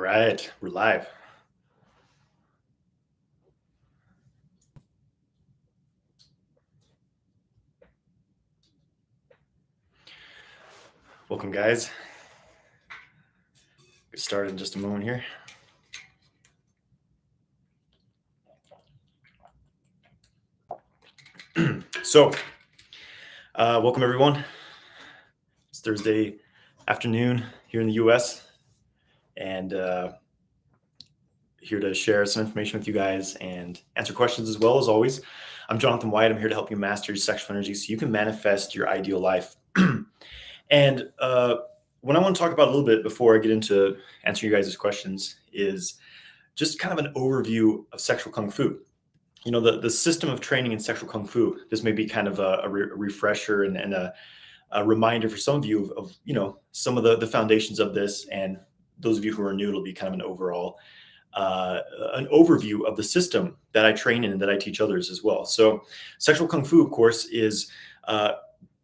right, we're live. Welcome, guys. Get started in just a moment here. So, welcome everyone. It's Thursday afternoon here in the US, and here to share some information with you guys and answer questions as well as always. I'm Johnathan White. I'm here to help you master your sexual energy so you can manifest your ideal life. And what I want to talk about a little bit before I get into answering you guys' questions is just kind of an overview of sexual kung fu. You know, the system of training in sexual kung fu. This may be kind of a refresher and a reminder for some of you of some of the foundations of this, and those of you who are new, it'll be kind of an overall an overview of the system that I train in and that I teach others as well. So sexual kung fu, of course, is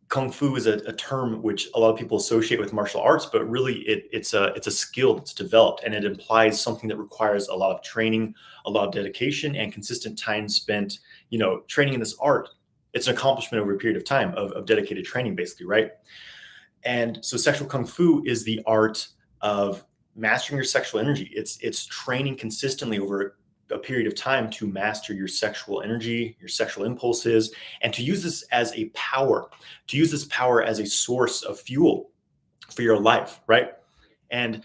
kung fu is a term which a lot of people associate with martial arts, but really it's a skill that's developed, and it implies something that requires a lot of training, a lot of dedication, and consistent time spent, training in this art. It's an accomplishment over a period of time of dedicated training, basically, right? And so sexual kung fu is the art of mastering your sexual energy. It's training consistently over a period of time to master your sexual energy, your sexual impulses, and to use this as a power, to use this power as a source of fuel for your life, right? And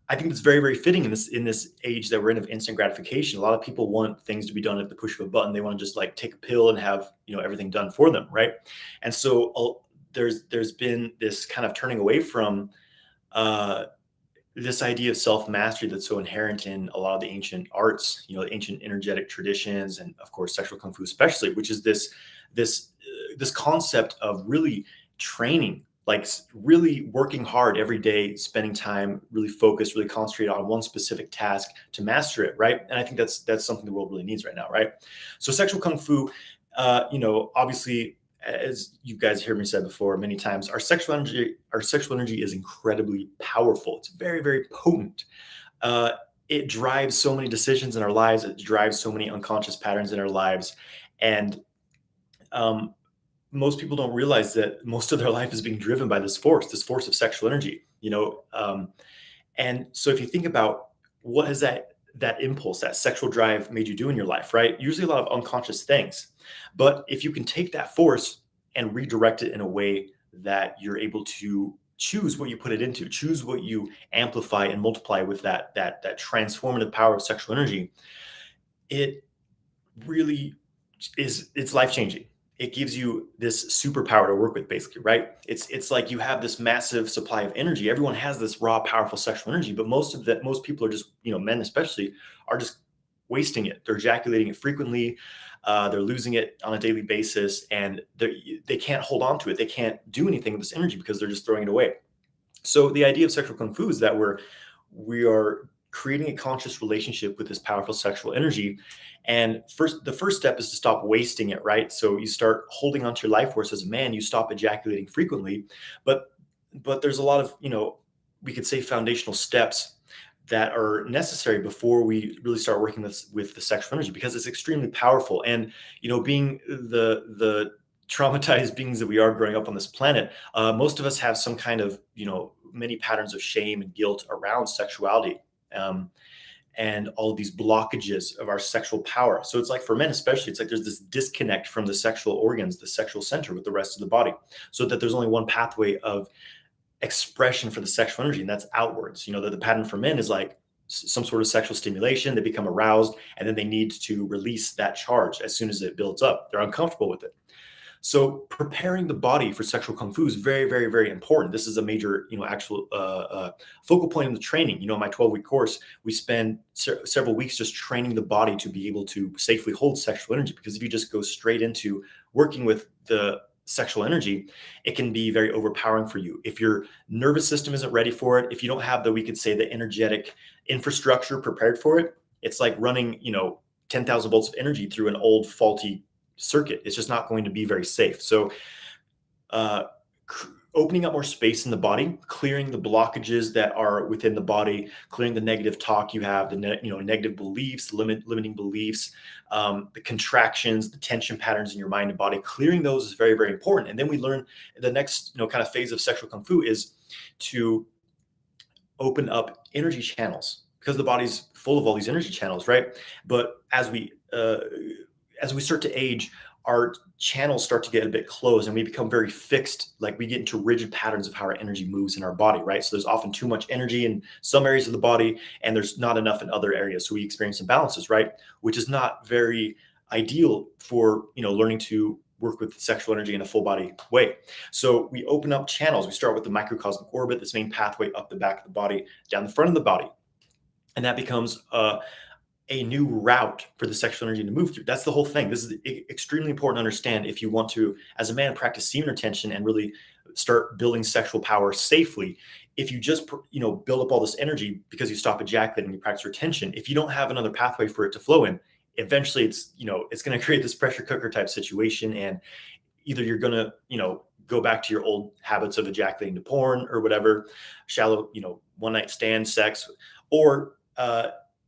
I think it's very, very fitting in this age that we're in of instant gratification. A lot of people want things to be done at the push of a button. They want to just like take a pill and have everything done for them, right? And so there's been this kind of turning away from uh, this idea of self-mastery that's so inherent in a lot of the ancient arts, the ancient energetic traditions, and of course sexual kung fu especially, which is this concept of really training, like really working hard every day, spending time really focused, really concentrate on one specific task to master it, right? And I think that's something the world really needs right now, right? So sexual kung fu, obviously, as you guys heard me say before many times, our sexual energy is incredibly powerful. It's very, very potent. It drives so many decisions in our lives. It drives so many unconscious patterns in our lives, and um, most people don't realize that most of their life is being driven by this force of sexual energy. And so if you think about what has that impulse, that sexual drive made you do in your life, right? Usually a lot of unconscious things. But if you can take that force and redirect it in a way that you're able to choose what you put it into, choose what you amplify and multiply with that transformative power of sexual energy, it really it's life changing. It gives you this superpower to work with, basically, right? It's like you have this massive supply of energy. Everyone has this raw, powerful sexual energy, but most people are just, men especially, are just wasting it. They're ejaculating it frequently. They're losing it on a daily basis, and they can't hold on to it. They can't do anything with this energy because they're just throwing it away. So the idea of sexual kung fu is that we are creating a conscious relationship with this powerful sexual energy. And the first step is to stop wasting it, right? So you start holding onto your life force as a man, you stop ejaculating frequently. But there's a lot of, we could say, foundational steps that are necessary before we really start working with the sexual energy, because it's extremely powerful. And being the traumatized beings that we are growing up on this planet, most of us have some kind of many patterns of shame and guilt around sexuality, um, and all of these blockages of our sexual power. So it's like, for men especially, it's like there's this disconnect from the sexual organs, the sexual center with the rest of the body, so that there's only one pathway of expression for the sexual energy, and that's outwards. That the pattern for men is like some sort of sexual stimulation. They become aroused, and then they need to release that charge as soon as it builds up. They're uncomfortable with it. So preparing the body for sexual kung fu is very, very, very important. This is a major, actual focal point in the training. In my 12-week course, we spend several weeks just training the body to be able to safely hold sexual energy. Because if you just go straight into working with the sexual energy, it can be very overpowering for you. If your nervous system isn't ready for it, if you don't have we could say, the energetic infrastructure prepared for it, it's like running, 10,000 volts of energy through an old faulty circuit. It's just not going to be very safe. So uh, opening up more space in the body, clearing the blockages that are within the body, clearing the negative talk you have, the negative beliefs, limiting beliefs, the contractions, the tension patterns in your mind and body. Clearing those is very, very important. And then we learn the next kind of phase of sexual kung fu is to open up energy channels, because the body's full of all these energy channels, right? But as we start to age, our channels start to get a bit closed and we become very fixed. Like we get into rigid patterns of how our energy moves in our body, right? So there's often too much energy in some areas of the body and there's not enough in other areas. So we experience imbalances, right? Which is not very ideal for, learning to work with sexual energy in a full body way. So we open up channels. We start with the microcosmic orbit, this main pathway up the back of the body, down the front of the body. And that becomes a new route for the sexual energy to move through. That's the whole thing. This is extremely important to understand if you want to, as a man, practice semen retention and really start building sexual power safely. If you just, build up all this energy because you stop ejaculating, you practice retention, if you don't have another pathway for it to flow in, eventually it's going to create this pressure cooker type situation. And either you're going to, go back to your old habits of ejaculating to porn or whatever, shallow, one night stand sex, or,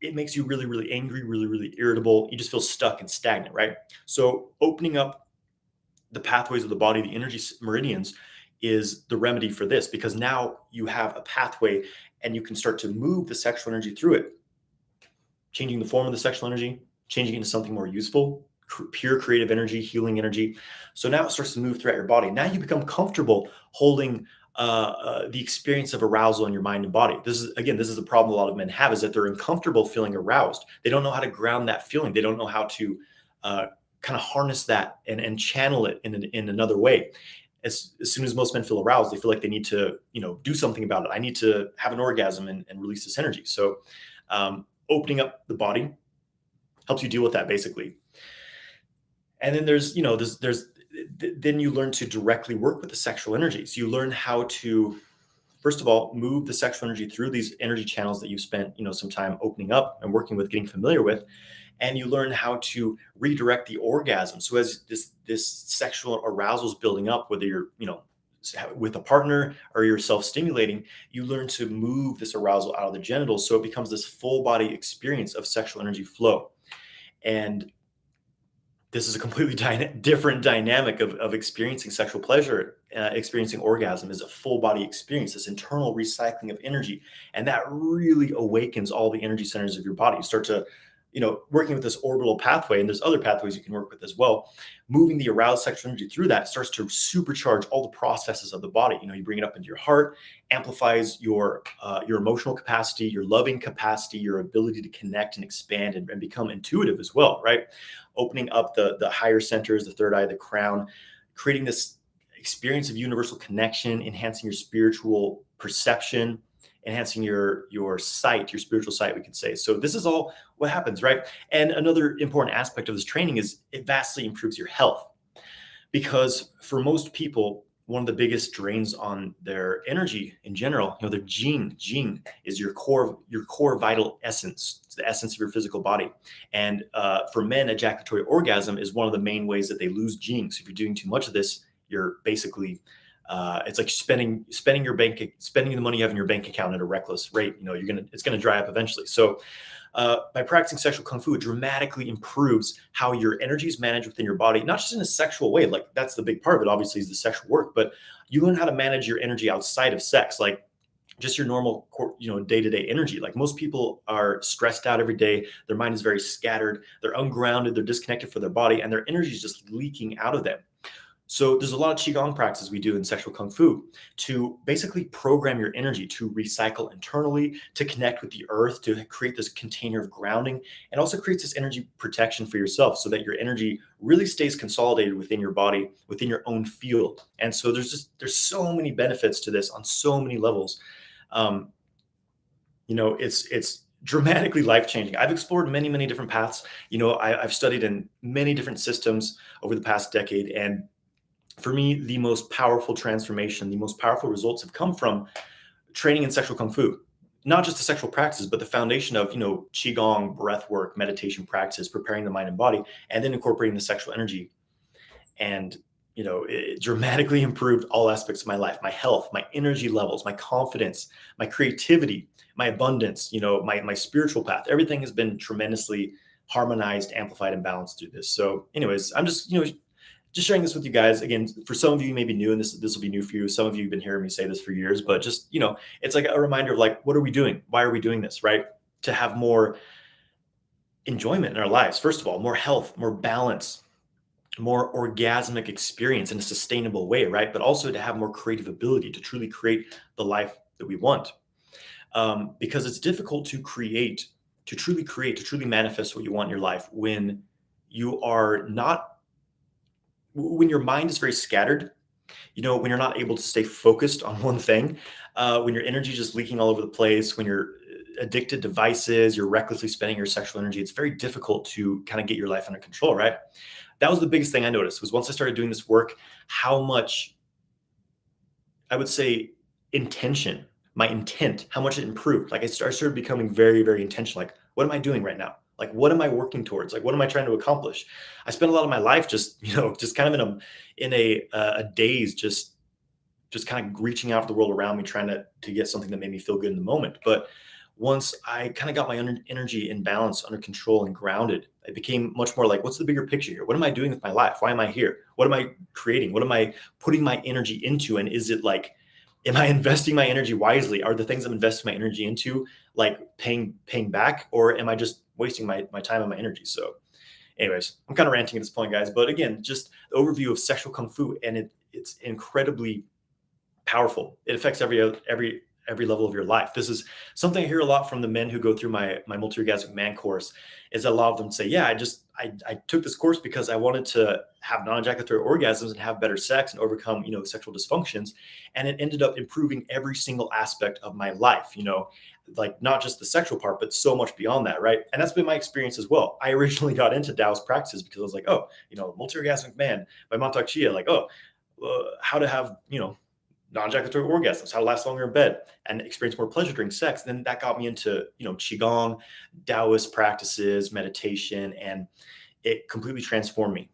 it makes you really, really angry, really, really irritable. You just feel stuck and stagnant, right? So opening up the pathways of the body, the energy meridians, is the remedy for this, because now you have a pathway and you can start to move the sexual energy through it, changing the form of the sexual energy, changing it into something more useful, pure creative energy, healing energy. So now it starts to move throughout your body. Now you become comfortable holding the experience of arousal in your mind and body. This is the problem a lot of men have, is that they're uncomfortable feeling aroused. They don't know how to ground that feeling. They don't know how to kind of harness that and channel it in another way. As soon as most men feel aroused, they feel like they need to, do something about it. I need to have an orgasm and release this energy. So opening up the body helps you deal with that, basically. And then then you learn to directly work with the sexual energies. You learn how to, first of all, move the sexual energy through these energy channels that you spent, some time opening up and working with, getting familiar with. And you learn how to redirect the orgasm. So as this sexual arousal is building up, whether you're, with a partner or you're self-stimulating, you learn to move this arousal out of the genitals. So it becomes this full body experience of sexual energy flow. And this is a completely different dynamic of experiencing sexual pleasure. Experiencing orgasm is a full body experience, this internal recycling of energy. And that really awakens all the energy centers of your body. You start to, working with this orbital pathway, and there's other pathways you can work with as well. Moving the aroused sexual energy through that starts to supercharge all the processes of the body. You bring it up into your heart, amplifies your emotional capacity, your loving capacity, your ability to connect and expand and become intuitive as well, right? Opening up the higher centers, the third eye, the crown, creating this experience of universal connection, enhancing your spiritual perception, enhancing your sight, your spiritual sight, we could say. So this is all what happens, right? And another important aspect of this training is it vastly improves your health, because for most people, one of the biggest drains on their energy in general, their Jing is your core vital essence. It's the essence of your physical body. And for men, ejaculatory orgasm is one of the main ways that they lose Jing. So if you're doing too much of this, you're basically it's like spending the money you have in your bank account at a reckless rate. It's gonna dry up eventually. So by practicing sexual kung fu, it dramatically improves how your energy is managed within your body, not just in a sexual way. Like that's the big part of it, obviously, is the sexual work, but you learn how to manage your energy outside of sex, like just your normal, day-to-day energy. Like most people are stressed out every day. Their mind is very scattered. They're ungrounded. They're disconnected from their body, and their energy is just leaking out of them. So there's a lot of qigong practices we do in sexual kung fu to basically program your energy to recycle internally, to connect with the earth, to create this container of grounding, and also creates this energy protection for yourself so that your energy really stays consolidated within your body, within your own field. And so there's so many benefits to this on so many levels. It's dramatically life-changing. I've explored many, many different paths. I've studied in many different systems over the past decade, and for me, the most powerful transformation, the most powerful results have come from training in sexual kung fu. Not just the sexual practices, but the foundation of, qigong, breath work, meditation practices, preparing the mind and body, and then incorporating the sexual energy. And it dramatically improved all aspects of my life, my health, my energy levels, my confidence, my creativity, my abundance, my spiritual path. Everything has been tremendously harmonized, amplified, and balanced through this. So anyways, I'm just sharing this with you guys. Again, for some of you, you may be new, and this will be new for you. Some of you have been hearing me say this for years, but just, it's like a reminder of like, what are we doing? Why are we doing this, right? To have more enjoyment in our lives. First of all, more health, more balance, more orgasmic experience in a sustainable way, right? But also to have more creative ability to truly create the life that we want. Because it's difficult to truly manifest what you want in your life when you are not, when your mind is very scattered, when you're not able to stay focused on one thing, when your energy is just leaking all over the place, when you're addicted to vices, you're recklessly spending your sexual energy, it's very difficult to kind of get your life under control, right? That was the biggest thing I noticed was once I started doing this work, how much I would say my intent, how much it improved. Like I started becoming very, very intentional. Like, what am I doing right now? Like, what am I working towards? Like, what am I trying to accomplish? I spent a lot of my life just, just kind of in a daze, just kind of reaching out to the world around me, trying to get something that made me feel good in the moment. But once I kind of got my energy in balance, under control, and grounded, it became much more like, what's the bigger picture here? What am I doing with my life? Why am I here? What am I creating? What am I putting my energy into? And is it like, am I investing my energy wisely? Are the things I'm investing my energy into like paying back, or am I just wasting my time and my energy? So anyways, I'm kind of ranting at this point, guys. But again, just the overview of sexual kung fu, and it's incredibly powerful. It affects every level of your life. This is something I hear a lot from the men who go through my multiorgasmic man course, is that a lot of them say, yeah, I took this course because I wanted to have non-ejaculatory orgasms and have better sex and overcome, sexual dysfunctions. And it ended up improving every single aspect of my life, like not just the sexual part, but so much beyond that. Right. And that's been my experience as well. I originally got into Taoist practices because I was like, oh, multiorgasmic man by Mantak Chia, like, oh, how to have, non-ejaculatory orgasms, how to last longer in bed and experience more pleasure during sex. Then that got me into, qigong, Taoist practices, meditation, and it completely transformed me.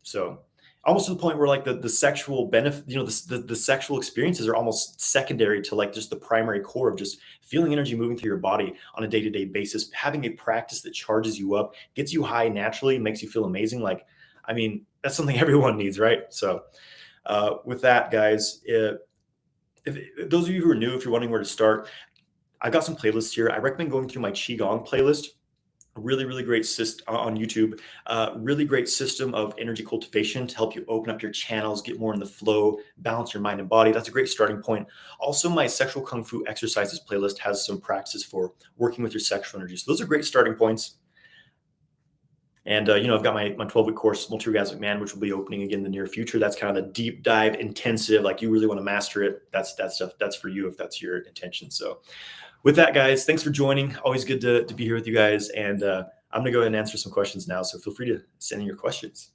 So almost to the point where like the sexual benefit, the sexual experiences are almost secondary to like just the primary core of just feeling energy moving through your body on a day-to-day basis, having a practice that charges you up, gets you high naturally, makes you feel amazing. Like, I mean, that's something everyone needs, right? So with that, guys, if those of you who are new, if you're wondering where to start, I've got some playlists here. I recommend going through my qigong playlist. Really, really great system on YouTube. Really great system of energy cultivation to help you open up your channels, get more in the flow, balance your mind and body. That's a great starting point. Also, my sexual kung fu exercises playlist has some practices for working with your sexual energy. So those are great starting points. And, I've got my 12-week course, Multiorgasmic Man, which will be opening again in the near future. That's kind of the deep dive, intensive, like you really want to master it. That's stuff that's for you if that's your intention. So with that, guys, thanks for joining. Always good to be here with you guys. And I'm going to go ahead and answer some questions now. So feel free to send in your questions.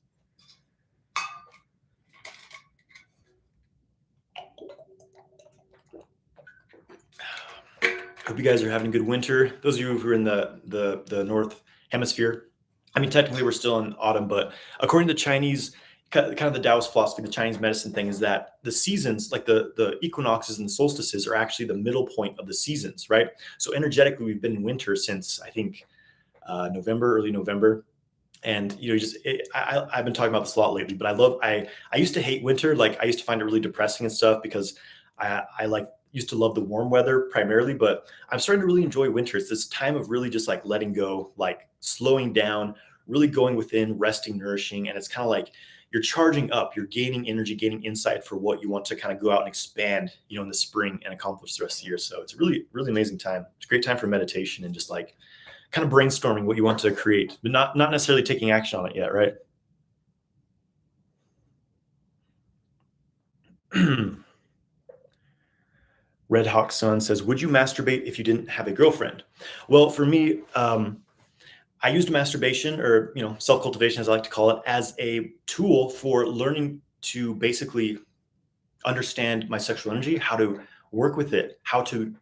Hope you guys are having a good winter. Those of you who are in the North Hemisphere, I mean, technically we're still in autumn, but according to Chinese, kind of the Taoist philosophy, the Chinese medicine thing is that the seasons, like the equinoxes and the solstices, are actually the middle point of the seasons, right? So energetically, we've been in winter since I think early November. And I've been talking about this a lot lately, but I used to hate winter. Like I used to find it really depressing and stuff because I used to love the warm weather primarily, but I'm starting to really enjoy winter. It's this time of really just like letting go, like slowing down, really going within, resting, nourishing. And it's kind of like you're charging up, you're gaining energy, gaining insight for what you want to kind of go out and expand, in the spring and accomplish the rest of the year. So it's a really, really amazing time. It's a great time for meditation and just like kind of brainstorming what you want to create, but not necessarily taking action on it yet, right? Red Hawk Sun says, would you masturbate if you didn't have a girlfriend? Well, for me, I used masturbation, or self-cultivation, as I like to call it, as a tool for learning to basically understand my sexual energy, how to work with it, how to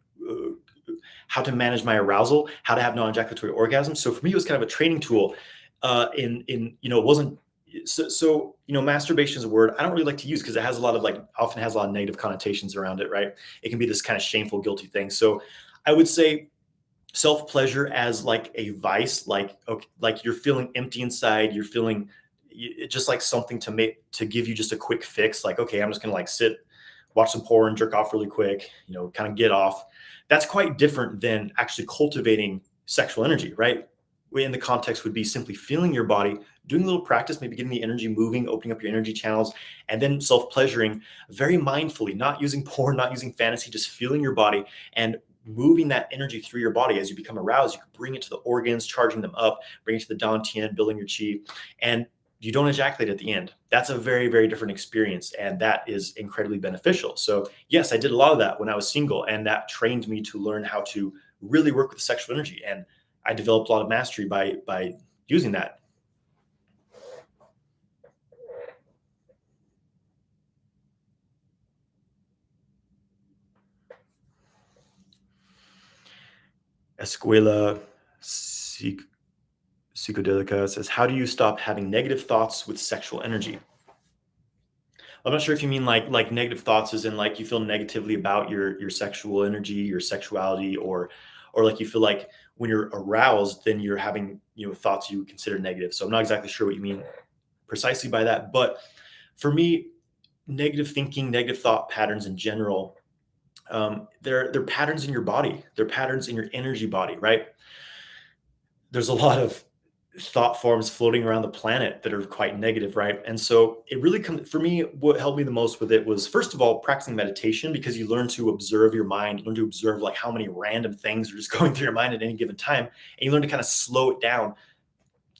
manage my arousal, how to have non-ejaculatory orgasms. So for me, it was kind of a training tool. It wasn't Masturbation is a word I don't really like to use because it has a lot of like often has a lot of negative connotations around it, right? It can be this kind of shameful, guilty thing. So I would say self pleasure as like a vice, like okay, like you're feeling empty inside, you're feeling just like something to make to give you just a quick fix. Like, okay, I'm just gonna like sit, watch some porn, jerk off really quick, kind of get off. That's quite different than actually cultivating sexual energy, right? In the context would be simply feeling your body, doing a little practice, maybe getting the energy moving, opening up your energy channels, and then self pleasuring very mindfully, not using porn, not using fantasy, just feeling your body and moving that energy through your body as you become aroused. You can bring it to the organs, charging them up, bring it to the dantian, building your chi, and you don't ejaculate at the end. That's a very, very different experience, and that is incredibly beneficial. So, yes, I did a lot of that when I was single, and that trained me to learn how to really work with sexual energy. And I developed a lot of mastery by using that. Escuela Psic- Psicodelica says, "How do you stop having negative thoughts with sexual energy?" I'm not sure if you mean like negative thoughts as in like you feel negatively about your sexual energy, your sexuality, or like you feel like when you're aroused, then you're having thoughts you consider negative. So I'm not exactly sure what you mean precisely by that, but for me, negative thinking, negative thought patterns in general, they're patterns in your body. They're patterns in your energy body, right? There's a lot of thought forms floating around the planet that are quite negative, right? And so it really comes for me. What helped me the most with it was first of all practicing meditation because you learn to observe your mind, you learn to observe like how many random things are just going through your mind at any given time, and you learn to kind of slow it down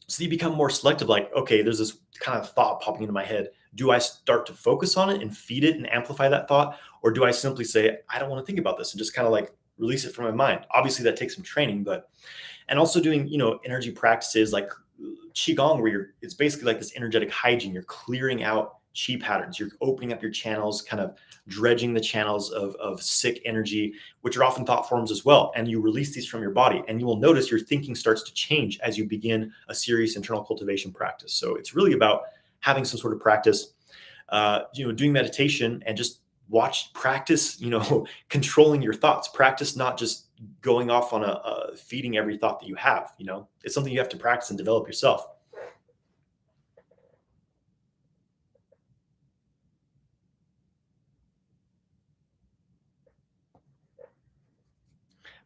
so you become more selective. Like, okay, there's this kind of thought popping into my head. Do I start to focus on it and feed it and amplify that thought, or do I simply say I don't want to think about this and just kind of like release it from my mind? Obviously, that takes some training, but and also doing energy practices like qigong where it's basically like this energetic hygiene. You're clearing out chi patterns, you're opening up your channels, kind of dredging the channels of sick energy, which are often thought forms as well, and you release these from your body, and you will notice your thinking starts to change as you begin a serious internal cultivation practice. So it's really about having some sort of practice, doing meditation and just watch practice, controlling your thoughts, practice not just going off on a feeding every thought that you have. It's something you have to practice and develop yourself.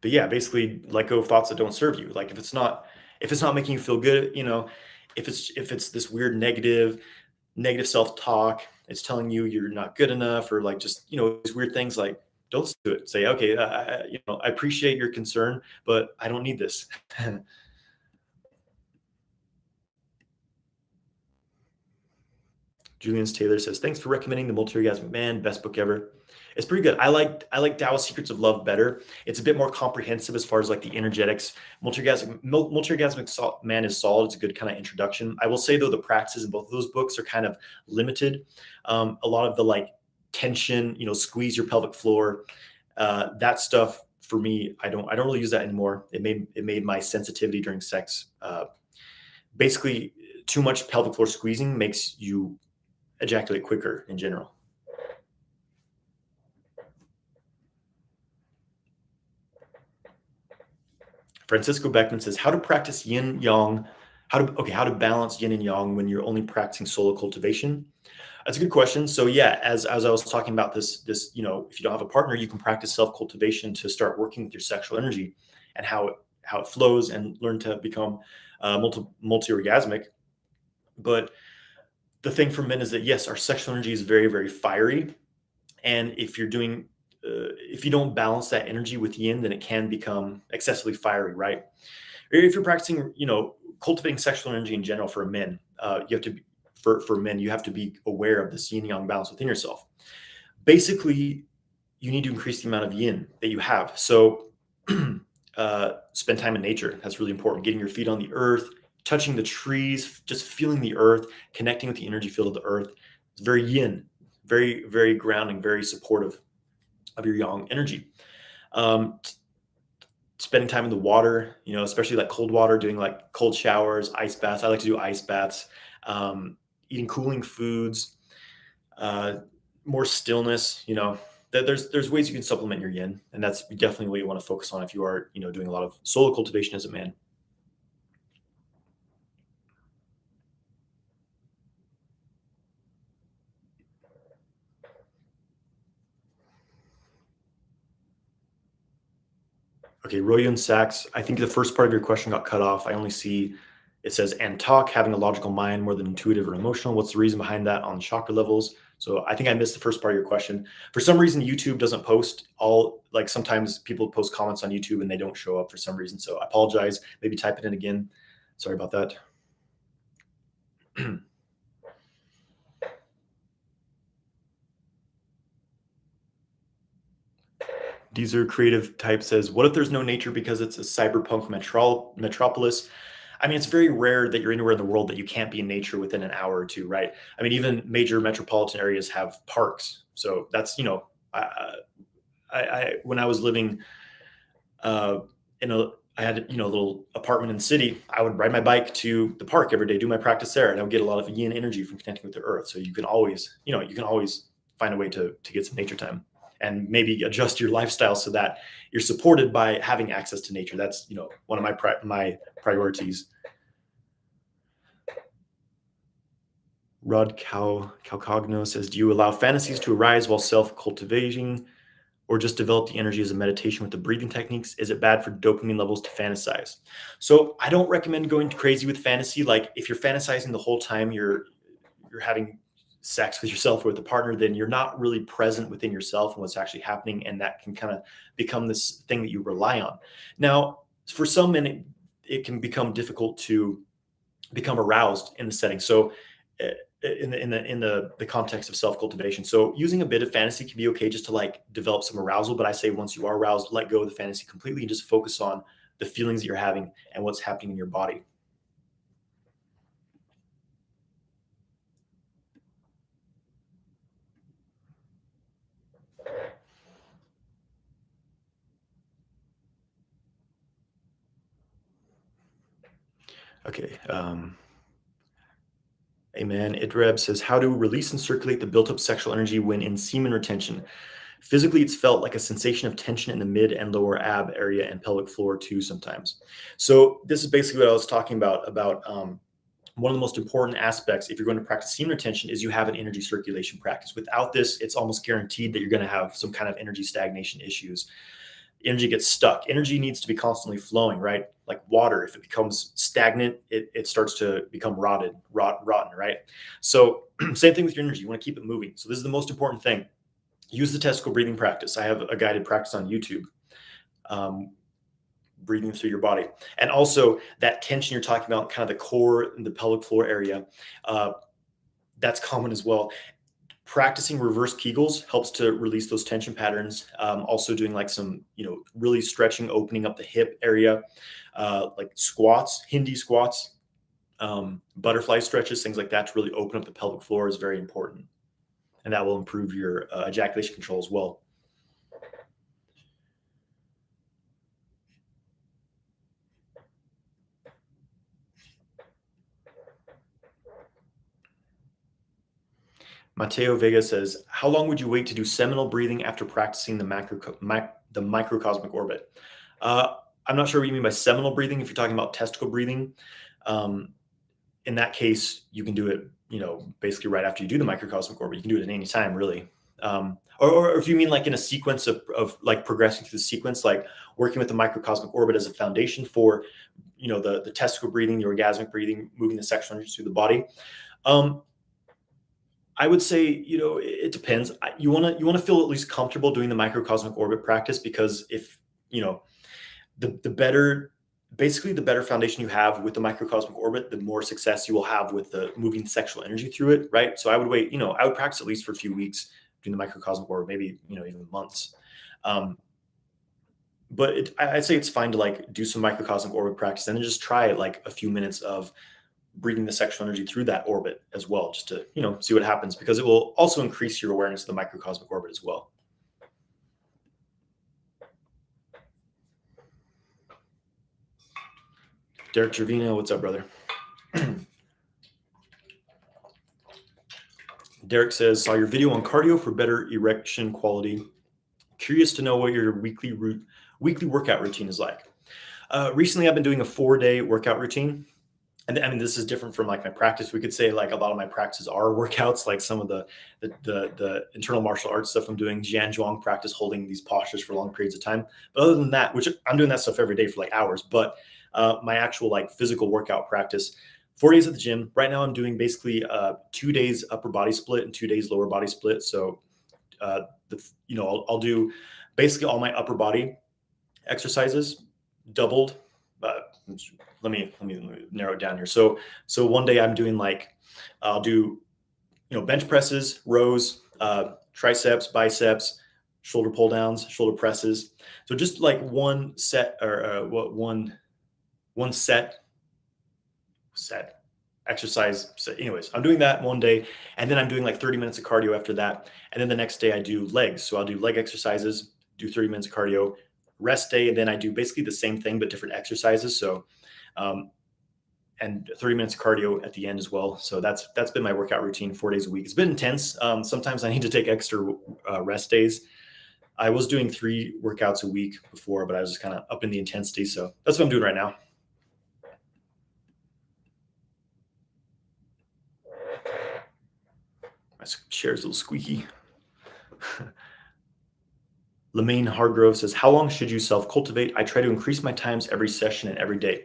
But yeah, basically let go of thoughts that don't serve you. Like if it's not making you feel good, if it's this weird negative self-talk, it's telling you you're not good enough, or like just these weird things, like don't do it. Say, okay, I appreciate your concern, but I don't need this. Julian's Taylor says, "Thanks for recommending the Multiorgasmic Man, best book ever." It's pretty good. I like Taoist Secrets of Love better. It's a bit more comprehensive as far as like the energetics. Man is solid. It's a good kind of introduction. I will say though, the practices in both of those books are kind of limited. A lot of the like tension, squeeze your pelvic floor, that stuff for me, I don't really use that anymore. It made my sensitivity during sex. Basically, too much pelvic floor squeezing makes you ejaculate quicker in general. Francisco Beckman says, "How to practice yin yang? How to balance yin and yang when you're only practicing solo cultivation?" That's a good question. So yeah, as I was talking about this, if you don't have a partner, you can practice self cultivation to start working with your sexual energy and how it flows and learn to become multi-orgasmic. But the thing for men is that yes, our sexual energy is very, very fiery, and if you don't balance that energy with yin, then it can become excessively fiery, right? Or if you're practicing, cultivating sexual energy in general for men, you have to for men, you have to be aware of this yin yang balance within yourself. Basically, you need to increase the amount of yin that you have. So, spend time in nature. That's really important. Getting your feet on the earth, touching the trees, just feeling the earth, connecting with the energy field of the earth. It's very yin, very, very grounding, very supportive of your yang energy. Um, Spending time in the water, especially like cold water, doing like cold showers, ice baths. I like to do ice baths. Um, eating cooling foods, more stillness. There's ways you can supplement your yin, and that's definitely what you want to focus on if you are doing a lot of soul cultivation as a man. Okay, Royan Sachs, I think the first part of your question got cut off. I only see it says, and talk, having a logical mind more than intuitive or emotional. What's the reason behind that on chakra levels? So I think I missed the first part of your question. For some reason, YouTube doesn't post like sometimes people post comments on YouTube and they don't show up for some reason. So I apologize. Maybe type it in again. Sorry about that. Deezer Creative Type says, what if there's no nature because it's a cyberpunk metropolis? I mean, it's very rare that you're anywhere in the world that you can't be in nature within an hour or two, right? I mean, even major metropolitan areas have parks. So that's, when I was living in I had, a little apartment in the city. I would ride my bike to the park every day, do my practice there, and I would get a lot of yin energy from connecting with the earth. So you can always find a way to get some nature time and maybe adjust your lifestyle so that you're supported by having access to nature. That's, one of my priorities. Rod Calcogno says, do you allow fantasies to arise while self-cultivating or just develop the energy as a meditation with the breathing techniques? Is it bad for dopamine levels to fantasize? So I don't recommend going crazy with fantasy. Like if you're fantasizing the whole time you're having sex with yourself or with a partner, then you're not really present within yourself and what's actually happening. And that can kind of become this thing that you rely on. Now, for some men, it can become difficult to become aroused in the setting. So in the context of self-cultivation. So using a bit of fantasy can be okay just to like develop some arousal. But I say once you are aroused, let go of the fantasy completely and just focus on the feelings that you're having and what's happening in your body. Okay. Amen. Idreb says, how to release and circulate the built up sexual energy when in semen retention? Physically, it's felt like a sensation of tension in the mid and lower ab area and pelvic floor too sometimes. So this is basically what I was talking about one of the most important aspects if you're going to practice semen retention is you have an energy circulation practice. Without this, it's almost guaranteed that you're going to have some kind of energy stagnation issues. Energy gets stuck. Energy needs to be constantly flowing, right? Like water, if it becomes stagnant, it starts to become rotten, right? So same thing with your energy. You want to keep it moving. So this is the most important thing. Use the testicle breathing practice. I have a guided practice on YouTube. Breathing through your body. And also that tension you're talking about, kind of the core and the pelvic floor area, that's common as well. Practicing reverse Kegels helps to release those tension patterns. Also doing like some, really stretching, opening up the hip area, like squats, Hindi squats, butterfly stretches, things like that to really open up the pelvic floor is very important. And that will improve your ejaculation control as well. Mateo Vega says, how long would you wait to do seminal breathing after practicing the microcosmic orbit? I'm not sure what you mean by seminal breathing. If you're talking about testicle breathing, in that case, you can do it, basically right after you do the microcosmic orbit. You can do it at any time, really. Or if you mean like in a sequence of like progressing through the sequence, like working with the microcosmic orbit as a foundation for, the testicle breathing, the orgasmic breathing, moving the sexual energy through the body. I would say, it depends. You want to feel at least comfortable doing the microcosmic orbit practice, because if, the better, basically the better foundation you have with the microcosmic orbit, the more success you will have with the moving sexual energy through it. Right. So I would wait, I would practice at least for a few weeks doing the microcosmic orbit, maybe, even months. But I'd say it's fine to like do some microcosmic orbit practice and then just try like a few minutes of breathing the sexual energy through that orbit as well, just to, see what happens, because it will also increase your awareness of the microcosmic orbit as well. Derek Trevino, what's up, brother? Derek says, saw your video on cardio for better erection quality. Curious to know what your weekly workout routine is like. Recently, I've been doing a 4-day workout routine. And I mean, this is different from like my practice. We could say like a lot of my practices are workouts, like some of the internal martial arts stuff I'm doing, Jian Zhuang practice, holding these postures for long periods of time. But other than that, which I'm doing that stuff every day for like hours, but my actual like physical workout practice, 4 days at the gym. Right now, I'm doing basically 2 days upper body split and 2 days lower body split. So, I'll do basically all my upper body exercises doubled. Let me narrow it down here. So one day I'm doing like, I'll do, bench presses, rows, triceps, biceps, shoulder pull downs, shoulder presses. So just like one set or one set exercise. So anyways, I'm doing that one day, and then I'm doing like 30 minutes of cardio after that. And then the next day I do legs. So I'll do leg exercises, do 30 minutes of cardio, rest day, and then I do basically the same thing but different exercises. So and 30 minutes of cardio at the end as well. So that's been my workout routine 4 days a week. It's been intense. Sometimes I need to take extra rest days. I was doing 3 workouts a week before, but I was just kind of upping the intensity. So that's what I'm doing right now. My chair's a little squeaky. Lemaine Hargrove says, how long should you self-cultivate? I try to increase my times every session and every day.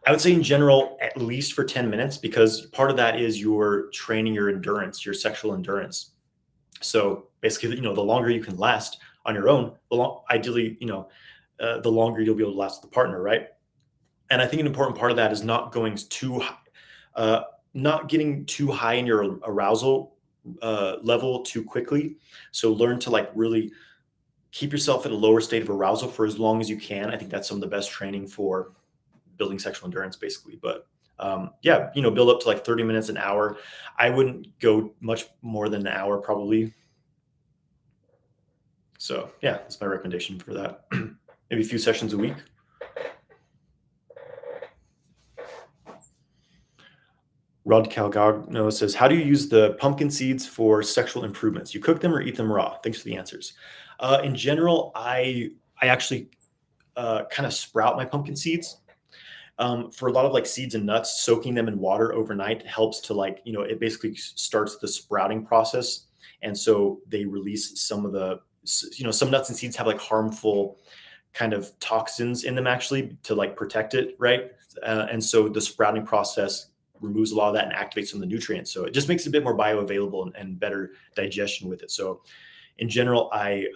I would say in general, at least for 10 minutes, because part of that is you're training your endurance, your sexual endurance. So basically, the longer you can last on your own, ideally, the longer you'll be able to last with the partner, right? And I think an important part of that is not going too high, not getting too high in your arousal level too quickly. So learn to like really keep yourself at a lower state of arousal for as long as you can. I think that's some of the best training for building sexual endurance, basically. But build up to like 30 minutes, an hour. I wouldn't go much more than an hour, probably. So yeah, that's my recommendation for that. Maybe a few sessions a week. Rod Calgagno says, how do you use the pumpkin seeds for sexual improvements? You cook them or eat them raw? Thanks for the answers. In general, I actually kind of sprout my pumpkin seeds. For a lot of like seeds and nuts, soaking them in water overnight helps to like, it basically starts the sprouting process. And so they release some of the, some nuts and seeds have like harmful kind of toxins in them actually to like protect it, right? And so the sprouting process removes a lot of that and activates some of the nutrients. So it just makes it a bit more bioavailable and better digestion with it. So in general, I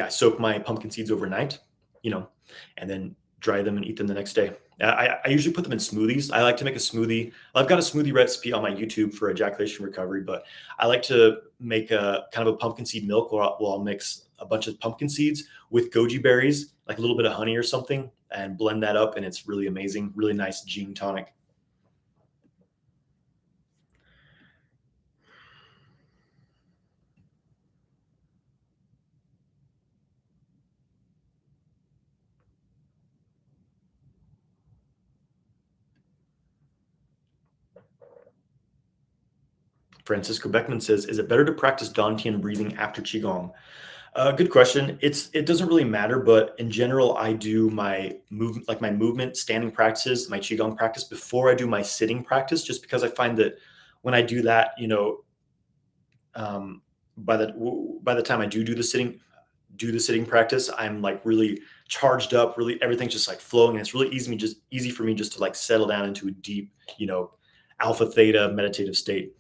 soak my pumpkin seeds overnight, and then dry them and eat them the next day. I usually put them in smoothies. I like to make a smoothie. I've got a smoothie recipe on my YouTube for ejaculation recovery, but I like to make a kind of a pumpkin seed milk where I'll mix a bunch of pumpkin seeds with goji berries, like a little bit of honey or something, and blend that up. And it's really amazing, really nice gene tonic. Francisco Beckman says, is it better to practice dantian breathing after qigong? Good question. It doesn't really matter, but in general, I do my movement standing practices, my qigong practice before I do my sitting practice, just because I find that when I do that, by the time I do the sitting practice, I'm like really charged up, really everything's just like flowing, and it's really easy for me just to like settle down into a deep, alpha theta meditative state.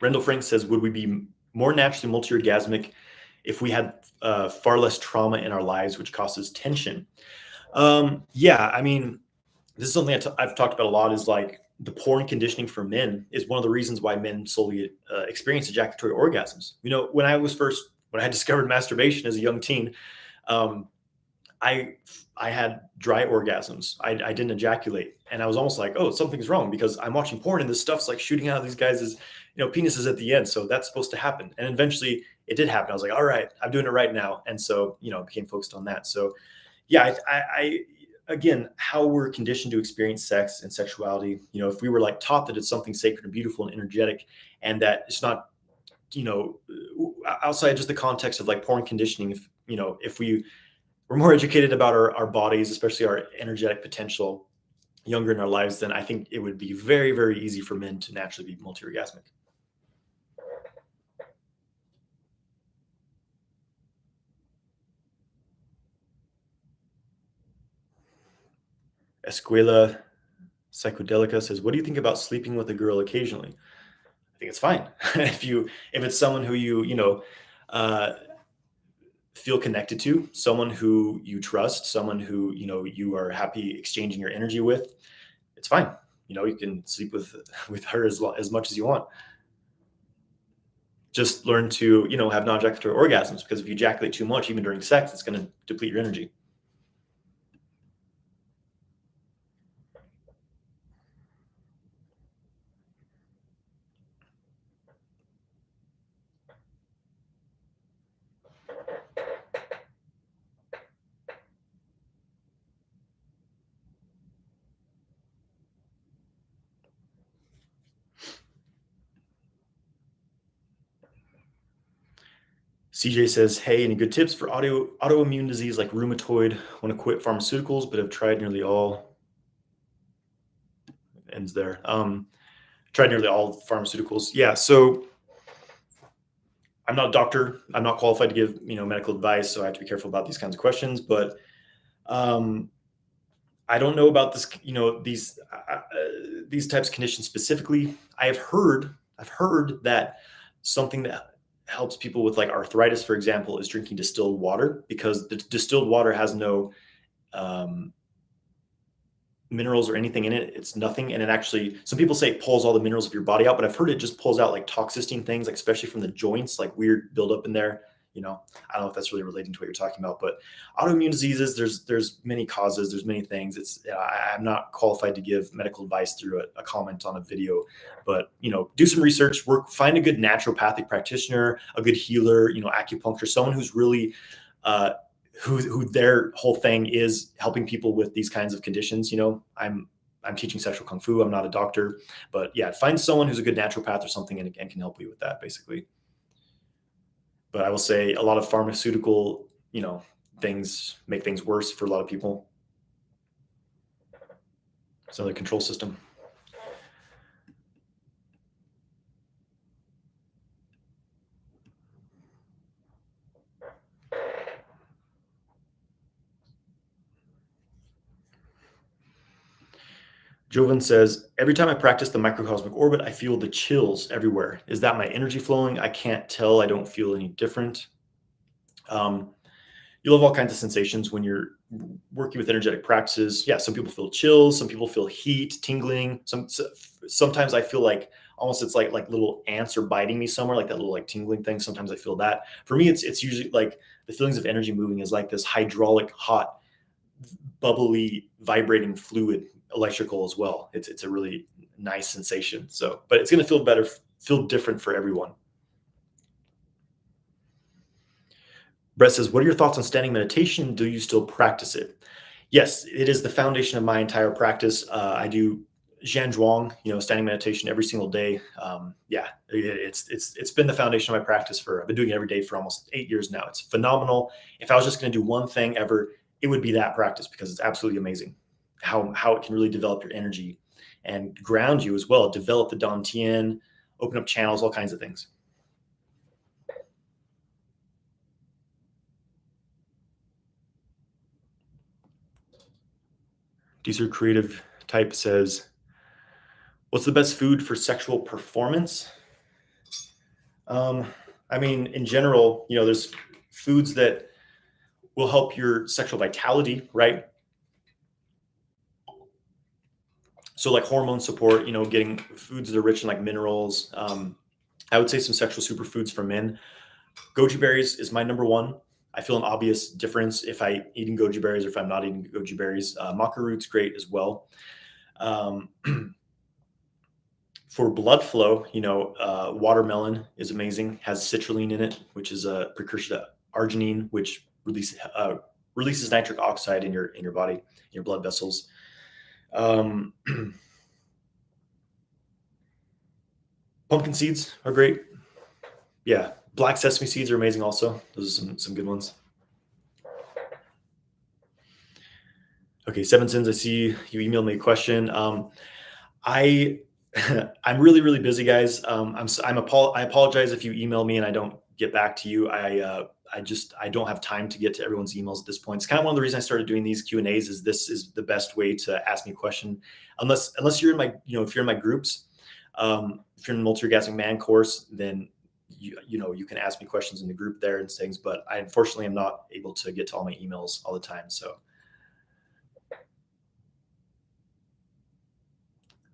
Rendell Frank says, would we be more naturally multiorgasmic if we had far less trauma in our lives, which causes tension? I mean, this is something I've talked about a lot, is like the porn conditioning for men is one of the reasons why men solely experience ejaculatory orgasms. When I had discovered masturbation as a young teen, I had dry orgasms. I didn't ejaculate, and I was almost like, oh, something's wrong, because I'm watching porn and this stuff's like shooting out of these guys' penises at the end. So that's supposed to happen. And eventually it did happen. I was like, all right, I'm doing it right now. And so, I became focused on that. So yeah, I again, how we're conditioned to experience sex and sexuality, if we were like taught that it's something sacred and beautiful and energetic, and that it's not, outside just the context of like porn conditioning, if we were more educated about our bodies, especially our energetic potential younger in our lives, then I think it would be very, very easy for men to naturally be multi-orgasmic. Escuela Psychodelica says, what do you think about sleeping with a girl occasionally? I think it's fine. If it's someone who uh, feel connected to, someone who you trust, someone who, you are happy exchanging your energy with, it's fine. You can sleep with her as much as you want. Just learn to, have non-ejaculatory orgasms, because if you ejaculate too much, even during sex, it's going to deplete your energy. CJ says, hey, any good tips for autoimmune disease like rheumatoid? Want to quit pharmaceuticals, but have tried nearly all. Ends there. Tried nearly all pharmaceuticals. Yeah. So I'm not a doctor. I'm not qualified to give, medical advice. So I have to be careful about these kinds of questions. But um, I don't know about this, these types of conditions specifically. I've heard that something that helps people with like arthritis, for example, is drinking distilled water, because the distilled water has no um, minerals or anything in it. It's nothing. And it actually, some people say it pulls all the minerals of your body out, but I've heard it just pulls out like toxicity things, like especially from the joints, like weird buildup in there. I don't know if that's really relating to what you're talking about, but autoimmune diseases, there's many causes, there's many things. I'm not qualified to give medical advice through a comment on a video, but do some research, find a good naturopathic practitioner, a good healer, acupuncture, someone who's really who their whole thing is helping people with these kinds of conditions. I'm teaching sexual kung fu. I'm not a doctor, but yeah, find someone who's a good naturopath or something, and can help you with that, basically. But I will say a lot of pharmaceutical, things make things worse for a lot of people. It's another control system. Jovan says, every time I practice the microcosmic orbit, I feel the chills everywhere. Is that my energy flowing? I can't tell. I don't feel any different. You'll have all kinds of sensations when you're working with energetic practices. Yeah, some people feel chills, some people feel heat, tingling. Sometimes I feel like almost it's like little ants are biting me somewhere, like that little like tingling thing. Sometimes I feel that. For me, it's usually like the feelings of energy moving is like this hydraulic, hot, bubbly, vibrating fluid, electrical as well. It's a really nice sensation. So, but it's going to feel different for everyone. Brett says, what are your thoughts on standing meditation? Do you still practice it? Yes, it is the foundation of my entire practice. I do Zhanzhuang, standing meditation every single day. Yeah, it's been the foundation of my practice I've been doing it every day for almost 8 years now. It's phenomenal. If I was just going to do one thing ever, it would be that practice, because it's absolutely amazing how it can really develop your energy and ground you as well, develop the dantian, open up channels, all kinds of things. Deezer Creative Type says, what's the best food for sexual performance? I mean, in general, there's foods that will help your sexual vitality, right? So like hormone support, getting foods that are rich in like minerals. I would say some sexual superfoods for men. Goji berries is my number one. I feel an obvious difference if I eating goji berries or if I'm not eating goji berries. Maca root's great as well. For blood flow, watermelon is amazing, has citrulline in it, which is a precursor to arginine, which releases nitric oxide in your body, in your blood vessels. Um, pumpkin seeds are great. Yeah, black sesame seeds are amazing also. Those are some good ones. Okay, Seven Sins, I see you emailed me a question. I I'm really really busy, guys. I apologize if you email me and I don't get back to you. I don't have time to get to everyone's emails at this point. It's kind of one of the reasons I started doing these Q&As. Is this is the best way to ask me a question, unless you're in my if you're in my groups, if you're in the multi-orgasmic man course, then you can ask me questions in the group there and things. But I unfortunately am not able to get to all my emails all the time. So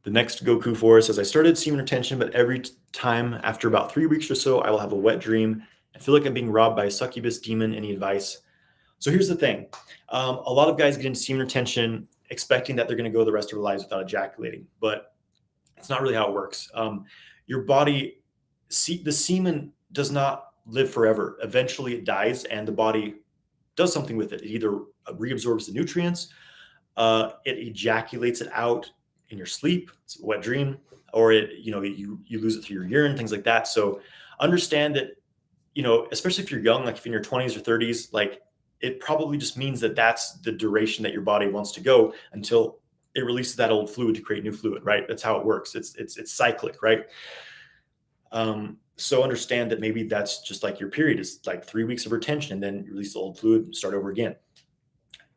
the next Goku Forest says, I started semen retention, but every time after about 3 weeks or so, I will have a wet dream. I feel like I'm being robbed by a succubus demon. Any advice? So here's the thing. A lot of guys get into semen retention expecting that they're going to go the rest of their lives without ejaculating, but it's not really how it works. Your body, the semen does not live forever. Eventually it dies and the body does something with it. It either reabsorbs the nutrients, it ejaculates it out in your sleep, it's a wet dream, or you lose it through your urine, things like that. So understand that, especially if you're young, like if you're in your 20s or 30s, like it probably just means that that's the duration that your body wants to go until it releases that old fluid to create new fluid, right? That's how it works. It's cyclic, right? So understand that maybe that's just like your period is like 3 weeks of retention, and then you release the old fluid and start over again.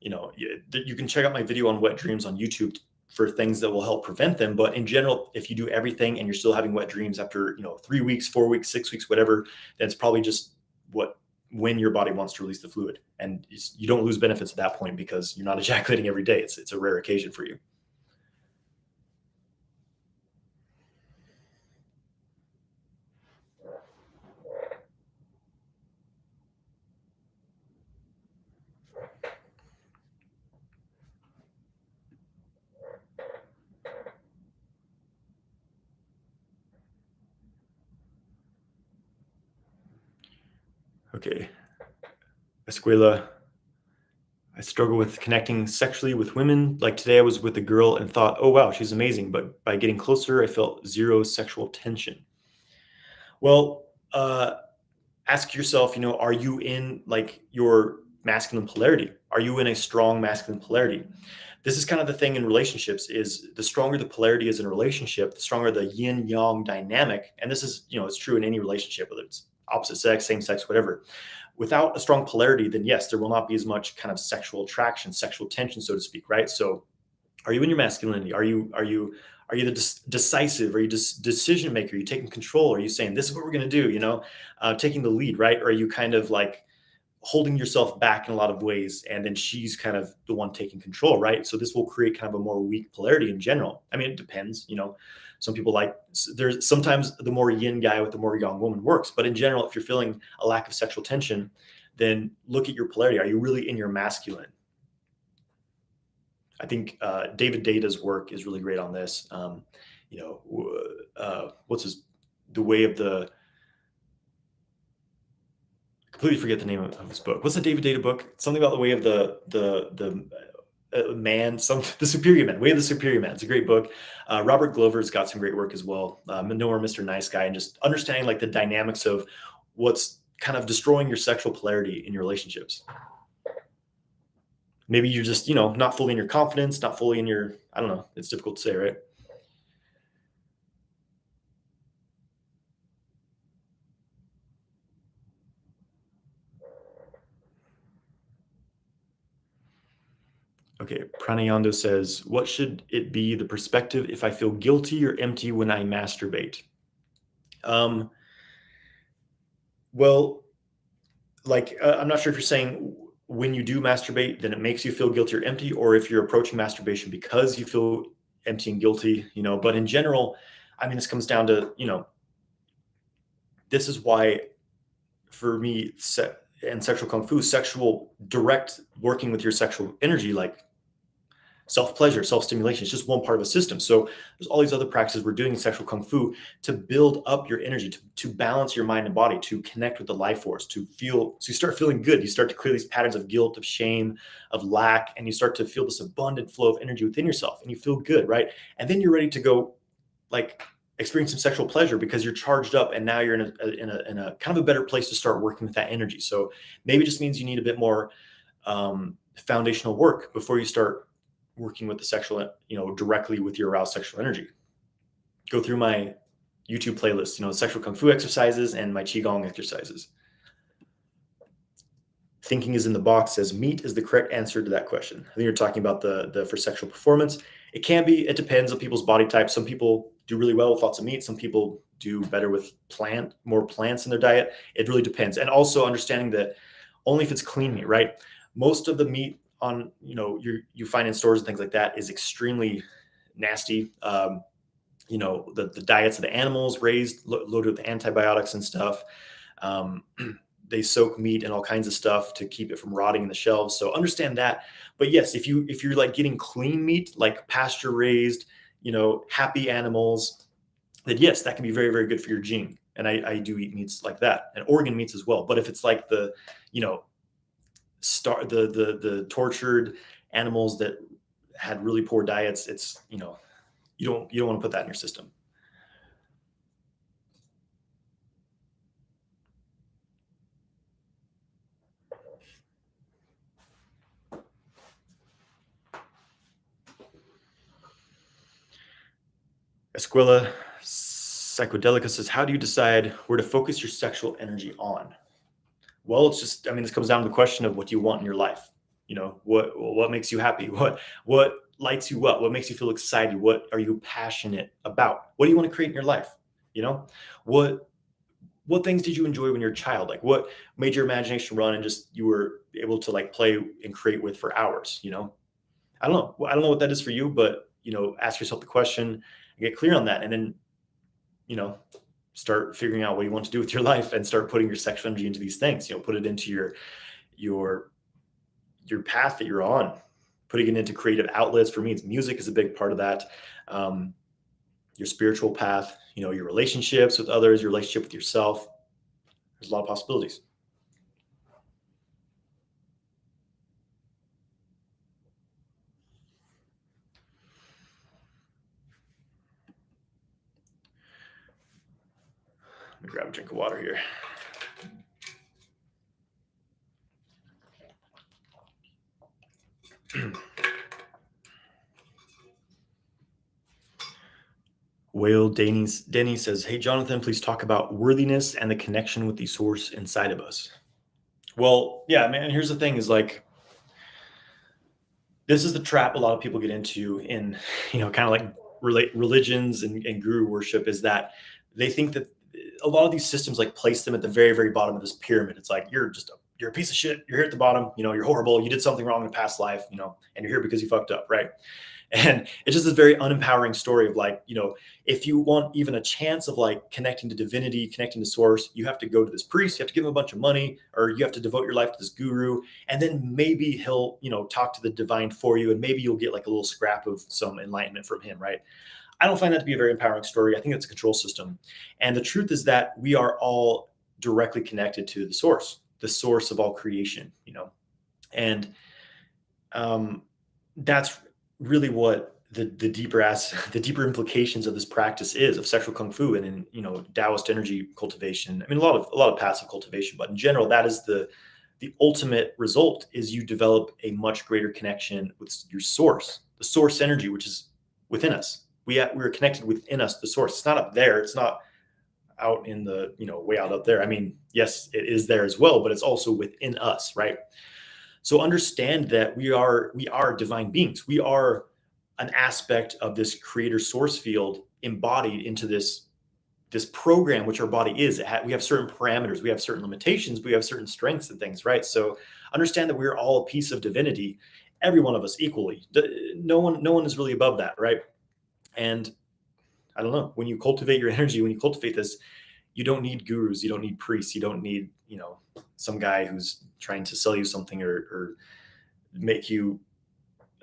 You can check out my video on wet dreams on YouTube for things that will help prevent them. But in general, if you do everything and you're still having wet dreams after 3 weeks, 4 weeks, 6 weeks, whatever, then it's probably just when your body wants to release the fluid, and you don't lose benefits at that point because you're not ejaculating every day. It's a rare occasion for you. Okay. Escuela. I struggle with connecting sexually with women. Like today, I was with a girl and thought, oh, wow, she's amazing. But by getting closer, I felt zero sexual tension. Well, ask yourself, are you in like your masculine polarity? Are you in a strong masculine polarity? This is kind of the thing in relationships is the stronger the polarity is in a relationship, the stronger the yin yang dynamic. And this is, it's true in any relationship, whether it's opposite sex, same sex, whatever. Without a strong polarity, then yes, there will not be as much kind of sexual attraction, sexual tension, so to speak, right? So are you in your masculinity? Are you the decisive? Are you decision maker? Are you taking control? Are you saying this is what we're going to do? Taking the lead, right? Or are you kind of like holding yourself back in a lot of ways, and then she's kind of the one taking control, right? So this will create kind of a more weak polarity in general. I mean, it depends. Some people there's sometimes the more yin guy with the more yang woman works, but in general, if you're feeling a lack of sexual tension, then look at your polarity. Are you really in your masculine? I think David Data's work is really great on this. The way of the, completely forget the name of his book. What's the David Data book? Something about the way of the man, the superior man, way of the superior man. It's a great book. Robert Glover's got some great work as well. No More Mr. Nice Guy, and just understanding like the dynamics of what's kind of destroying your sexual polarity in your relationships. Maybe you're just, not fully in your confidence, not fully in your, I don't know. It's difficult to say, right? Okay, Pranayando says, what should it be the perspective if I feel guilty or empty when I masturbate? Well, like, I'm not sure if you're saying when you do masturbate, then it makes you feel guilty or empty, or if you're approaching masturbation because you feel empty and guilty, but in general, I mean, this comes down to, this is why for me, and sexual kung fu, sexual direct working with your sexual energy, like self-pleasure, self-stimulation. It's just one part of a system. So there's all these other practices we're doing in sexual kung fu to build up your energy, to balance your mind and body, to connect with the life force, to feel, so you start feeling good. You start to clear these patterns of guilt, of shame, of lack, and you start to feel this abundant flow of energy within yourself, and you feel good, right? And then you're ready to go, like, experience some sexual pleasure because you're charged up, and now you're in a kind of a better place to start working with that energy. So maybe it just means you need a bit more foundational work before you start working with the sexual, directly with your aroused sexual energy. Go through my YouTube playlist, sexual kung fu exercises and my qigong exercises. Thinking is in the box says meat is the correct answer to that question. I think you're talking about the for sexual performance. It can be, it depends on people's body type. Some people do really well with lots of meat. Some people do better with more plants in their diet. It really depends. And also understanding that only if it's clean meat, right? Most of the meat on, you find in stores and things like that is extremely nasty. The diets of the animals raised, loaded with antibiotics and stuff. They soak meat in all kinds of stuff to keep it from rotting in the shelves. So understand that. But yes, if you're like getting clean meat, like pasture raised, happy animals, then yes, that can be very, very good for your gene. And I do eat meats like that, and organ meats as well. But if it's like the tortured animals that had really poor diets, it's you don't want to put that in your system. Esquilla Psychodelica says, how do you decide where to focus your sexual energy on? Well, it's just, this comes down to the question of what do you want in your life? What makes you happy? What lights you up? What makes you feel excited? What are you passionate about? What do you want to create in your life? What things did you enjoy when you were a child? Like, what made your imagination run and just you were able to like play and create with for hours? I don't know. I don't know what that is for you, but ask yourself the question, get clear on that, and then start figuring out what you want to do with your life and start putting your sexual energy into these things. Put it into your path that you're on, putting it into creative outlets. For me, it's music is a big part of that. Your spiritual path, your relationships with others, your relationship with yourself. There's a lot of possibilities. Let me grab a drink of water here. Whale Denny says, hey, Johnathan, please talk about worthiness and the connection with the source inside of us. Well, yeah, man, here's the thing is like, this is the trap a lot of people get into in, kind of like religions and guru worship, is that they think that a lot of these systems like place them at the very, very bottom of this pyramid. It's like, you're a piece of shit. You're here at the bottom, you're horrible. You did something wrong in a past life, and you're here because you fucked up. Right. And it's just this very unempowering story of like, if you want even a chance of like connecting to divinity, connecting to source, you have to go to this priest, you have to give him a bunch of money, or you have to devote your life to this guru. And then maybe he'll, talk to the divine for you. And maybe you'll get like a little scrap of some enlightenment from him. Right. I don't find that to be a very empowering story. I think it's a control system. And the truth is that we are all directly connected to the source of all creation, and that's really what the deeper implications of this practice is of sexual kung fu and in Taoist energy cultivation. A lot of passive cultivation, but in general, that is the ultimate result is you develop a much greater connection with your source, the source energy, which is within us. We're connected within us, the source. It's not up there. It's not out in the, way out up there. Yes, it is there as well, but it's also within us, right? So understand that we are divine beings. We are an aspect of this creator source field embodied into this program, which our body is. We have certain parameters, we have certain limitations, we have certain strengths and things, right? So understand that we're all a piece of divinity, every one of us equally. No one is really above that, right? And I don't know, when you cultivate your energy, when you cultivate this, you don't need gurus, you don't need priests, you don't need, some guy who's trying to sell you something or make you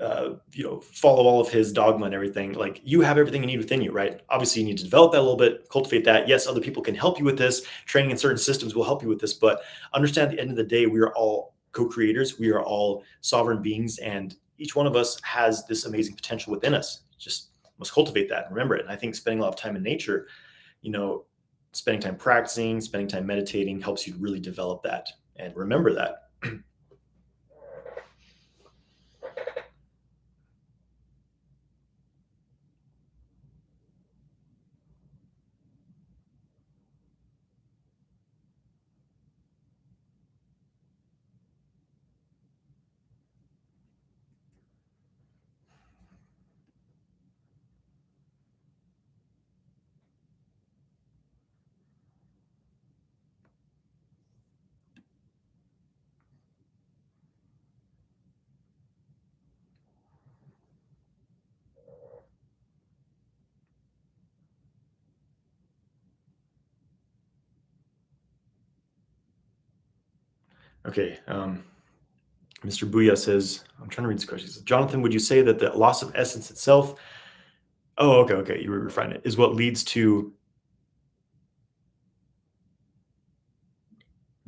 follow all of his dogma and everything. Like, you have everything you need within you, right? Obviously, you need to develop that a little bit, cultivate that. Yes, other people can help you with this. Training in certain systems will help you with this, but understand at the end of the day, we are all co-creators. We are all sovereign beings, and each one of us has this amazing potential within us. Just must cultivate that and remember it. And I think spending a lot of time in nature, you know, spending time practicing, spending time meditating helps you really develop that and remember that. Okay. Mr. Booyah says, I'm trying to read this question. He says, Jonathan, would you say that the loss of essence itself, oh, okay, you refine it, is what leads to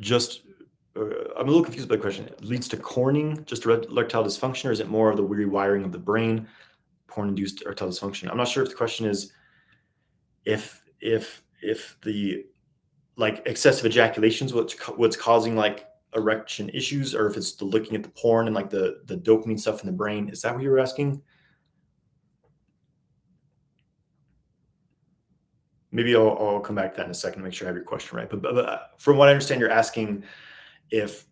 just, I'm a little confused by the question. It leads to corning, just erectile dysfunction, or is it more of the rewiring of the brain, porn-induced erectile dysfunction? I'm not sure if the question is if the like excessive ejaculation is what's causing like erection issues, or if it's the looking at the porn and like the dopamine stuff in the brain. Is that what you were asking? Maybe I'll come back to that in a second to make sure I have your question right. But from what I understand, you're asking if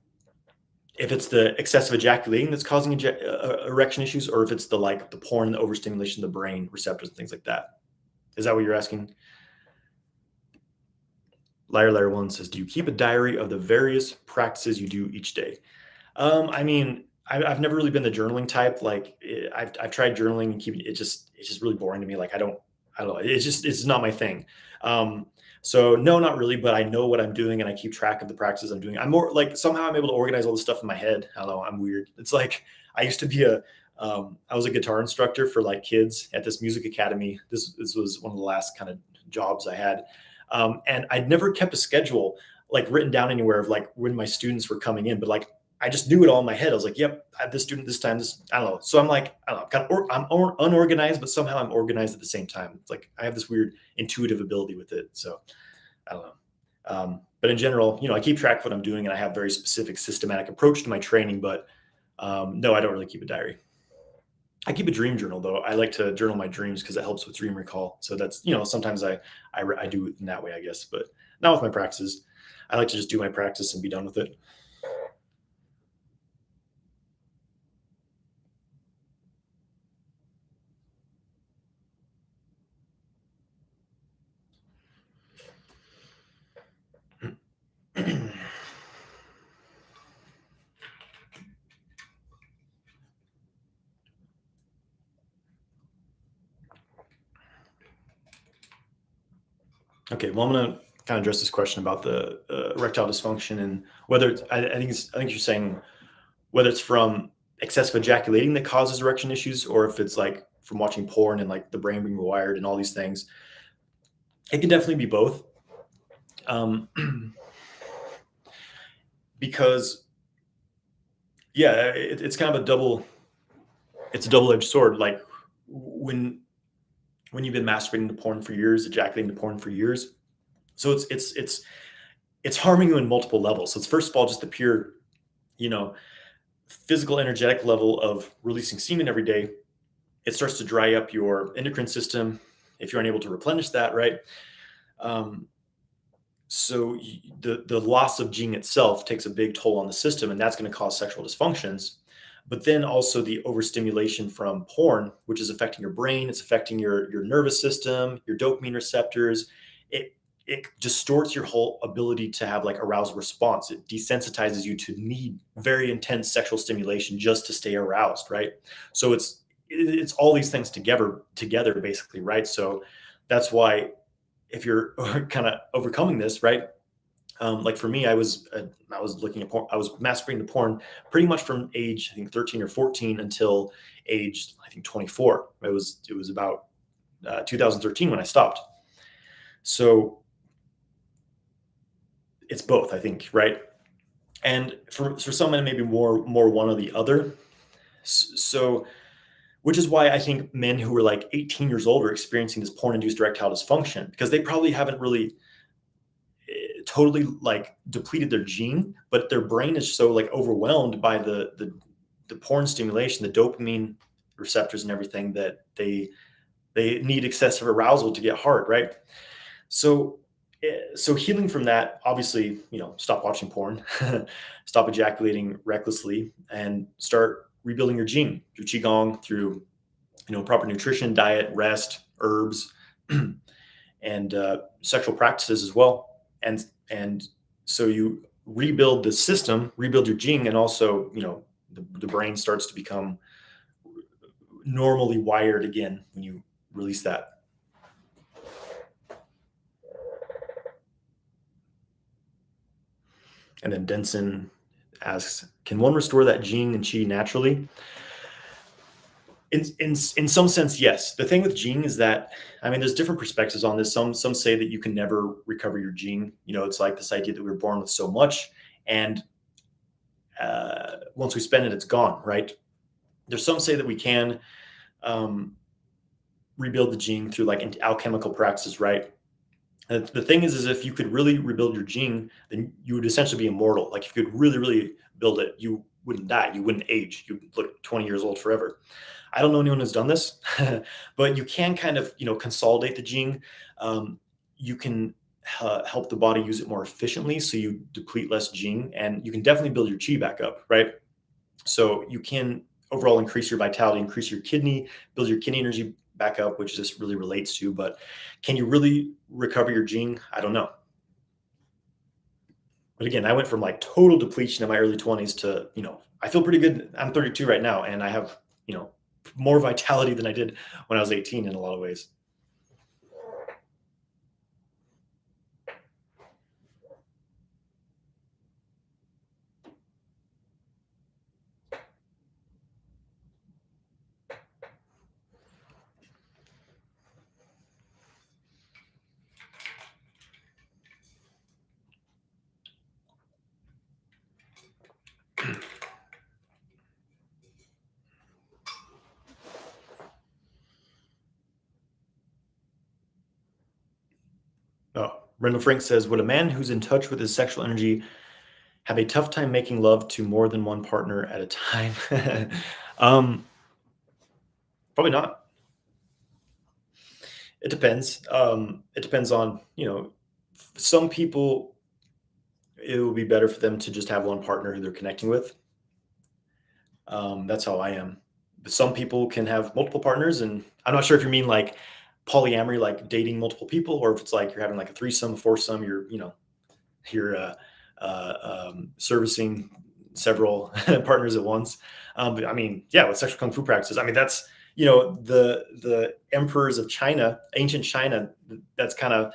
it's the excessive ejaculating that's causing erection issues, or if it's the like the porn and the overstimulation of the brain receptors and things like that. Is that what you're asking? Liar1 says, do you keep a diary of the various practices you do each day? I mean, I've never really been the journaling type. Like, I've tried journaling and keeping it. It's just really boring to me. Like, I don't know. It's not my thing. So no, not really. But I know what I'm doing, and I keep track of the practices I'm doing. I'm more like, somehow I'm able to organize all this stuff in my head. I don't know. I'm weird. It's like I used to be I was a guitar instructor for like kids at this music academy. This was one of the last kind of jobs I had. And I'd never kept a schedule like written down anywhere of like when my students were coming in, but like I just knew it all in my head. I was like, yep, I have this student this time. This, I don't know. So I'm like, I don't know, I'm unorganized, but somehow I'm organized at the same time. It's like I have this weird intuitive ability with it. So I don't know. But in general, I keep track of what I'm doing, and I have very specific systematic approach to my training. But no, I don't really keep a diary. I keep a dream journal though. I like to journal my dreams because it helps with dream recall. So that's, sometimes I do it in that way, I guess, but not with my practices. I like to just do my practice and be done with it. Okay, well, I'm going to kind of address this question about the erectile dysfunction and whether I think you're saying whether it's from excessive ejaculating that causes erection issues, or if it's like from watching porn and like the brain being wired and all these things. It can definitely be both. Um, because yeah, it's kind of it's a double-edged sword. Like when you've been masturbating to porn for years, ejaculating to porn for years, so it's harming you in multiple levels. So it's, first of all, just the pure, you know, physical energetic level of releasing semen every day. It starts to dry up your endocrine system if you're unable to replenish that, right? Um, so the loss of gene itself takes a big toll on the system, and that's going to cause sexual dysfunctions. But then also the overstimulation from porn, which is affecting your brain, it's affecting your nervous system, your dopamine receptors. It distorts your whole ability to have like arousal response. It desensitizes you to need very intense sexual stimulation just to stay aroused, right? So it's all these things together basically, right? So that's why if you're kind of overcoming this, right, Like for me, I was looking at porn, I was masturbating to porn pretty much from age, I think 13 or 14 until age, I think 24. It was about 2013 when I stopped. So it's both, I think, right? And for some men, maybe more one or the other. So, which is why I think men who are like 18 years old are experiencing this porn-induced erectile dysfunction, because they probably haven't really totally like depleted their gene, but their brain is so like overwhelmed by the porn stimulation, the dopamine receptors and everything, that they need excessive arousal to get hard, right? So so healing from that, obviously, stop watching porn, stop ejaculating recklessly, and start rebuilding your gene through qigong, through proper nutrition, diet, rest, herbs, and sexual practices as well. And so you rebuild the system, rebuild your gene, and also the brain starts to become normally wired again when you release that. And then Denson asks, can one restore that gene and chi naturally? In some sense, yes. The thing with Jing is that, I mean, there's different perspectives on this. Some say that you can never recover your Jing. It's like this idea that we were born with so much, and once we spend it, it's gone, right? There's some say that we can rebuild the Jing through like alchemical practices, right? And the thing is if you could really rebuild your Jing, then you would essentially be immortal. Like if you could really, really build it, you wouldn't die, you wouldn't age, you'd look 20 years old forever. I don't know anyone who's done this, but you can kind of, consolidate the Jing. You can help the body use it more efficiently, so you deplete less Jing, and you can definitely build your Qi back up, right? So you can overall increase your vitality, increase your kidney, build your kidney energy back up, which this really relates to. But can you really recover your Jing? I don't know. But again, I went from like total depletion in my early 20s to, I feel pretty good. I'm 32 right now, and I have, more vitality than I did when I was 18 in a lot of ways. Oh, Brendan Frank says, would a man who's in touch with his sexual energy have a tough time making love to more than one partner at a time? um, Probably not. It depends. It depends on, some people, it would be better for them to just have one partner who they're connecting with. That's how I am. But some people can have multiple partners, and I'm not sure if you mean like polyamory, like dating multiple people, or if it's like you're having like a threesome, foursome, you're servicing several partners at once. But I mean, yeah, with sexual kung fu practices, I mean, that's, the emperors of China, ancient China, that's kind of,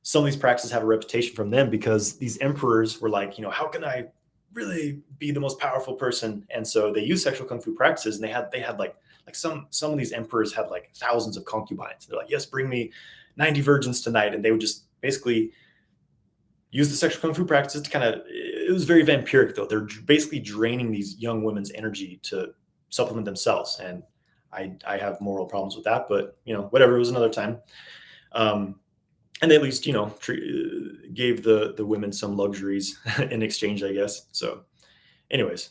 some of these practices have a reputation from them, because these emperors were like, how can I really be the most powerful person? And so they used sexual kung fu practices, and they had like some of these emperors had like thousands of concubines. They're like, yes, bring me 90 virgins tonight, and they would just basically use the sexual kung fu practices to kind of, it was very vampiric though. They're basically draining these young women's energy to supplement themselves. And I have moral problems with that, but whatever, it was another time. And they at least, gave the women some luxuries in exchange, I guess. So anyways.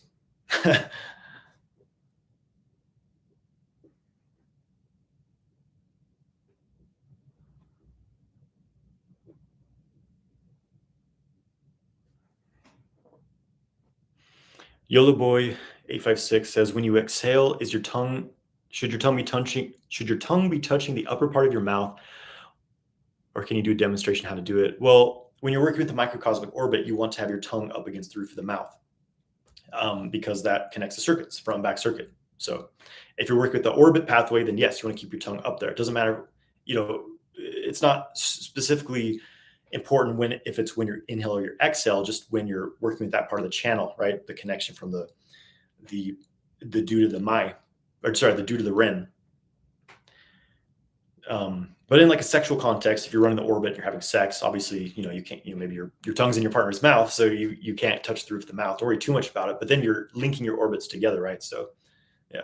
YOLO Boy 856 says, when you exhale, should your tongue be touching the upper part of your mouth, or can you do a demonstration how to do it? Well, when you're working with the microcosmic orbit, you want to have your tongue up against the roof of the mouth, because that connects the circuits, front and back circuit. So if you're working with the orbit pathway, then yes, you want to keep your tongue up there. It doesn't matter, it's not specifically important if it's when you're inhale or your exhale, just when you're working with that part of the channel, right? The connection from the the due to the my, or sorry, the due to the ren. But in like a sexual context, if you're running the orbit, you're having sex, obviously, you can't, maybe your tongue's in your partner's mouth, so you can't touch the roof of the mouth. Don't worry too much about it. But then you're linking your orbits together, right? So yeah.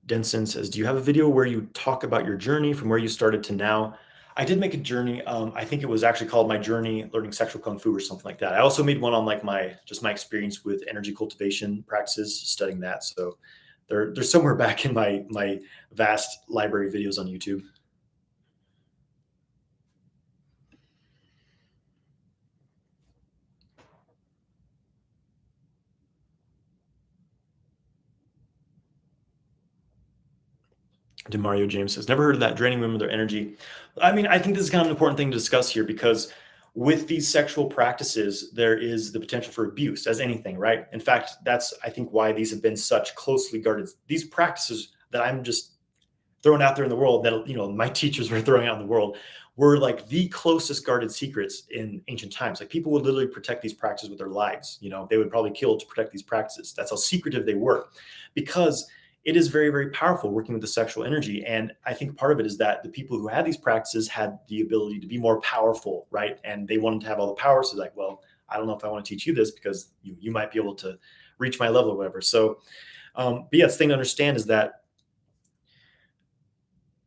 Denson says, do you have a video where you talk about your journey from where you started to now? I did make a journey. I think it was actually called My Journey Learning Sexual Kung Fu or something like that. I also made one on like my experience with energy cultivation practices, studying that. So they're somewhere back in my vast library of videos on YouTube. DeMario James says, never heard of that, draining women of their energy. I mean, I think this is kind of an important thing to discuss here because with these sexual practices, there is the potential for abuse, as anything, right? In fact, that's, I think, why these have been such closely guarded. These practices that I'm just throwing out there in the world that, my teachers were throwing out in the world were like the closest guarded secrets in ancient times. Like people would literally protect these practices with their lives. They would probably kill to protect these practices. That's how secretive they were, because it is very, very powerful working with the sexual energy. And I think part of it is that the people who had these practices had the ability to be more powerful, right? And they wanted to have all the power. So like, well, I don't know if I want to teach you this because you might be able to reach my level or whatever. So, but yeah, the thing to understand is that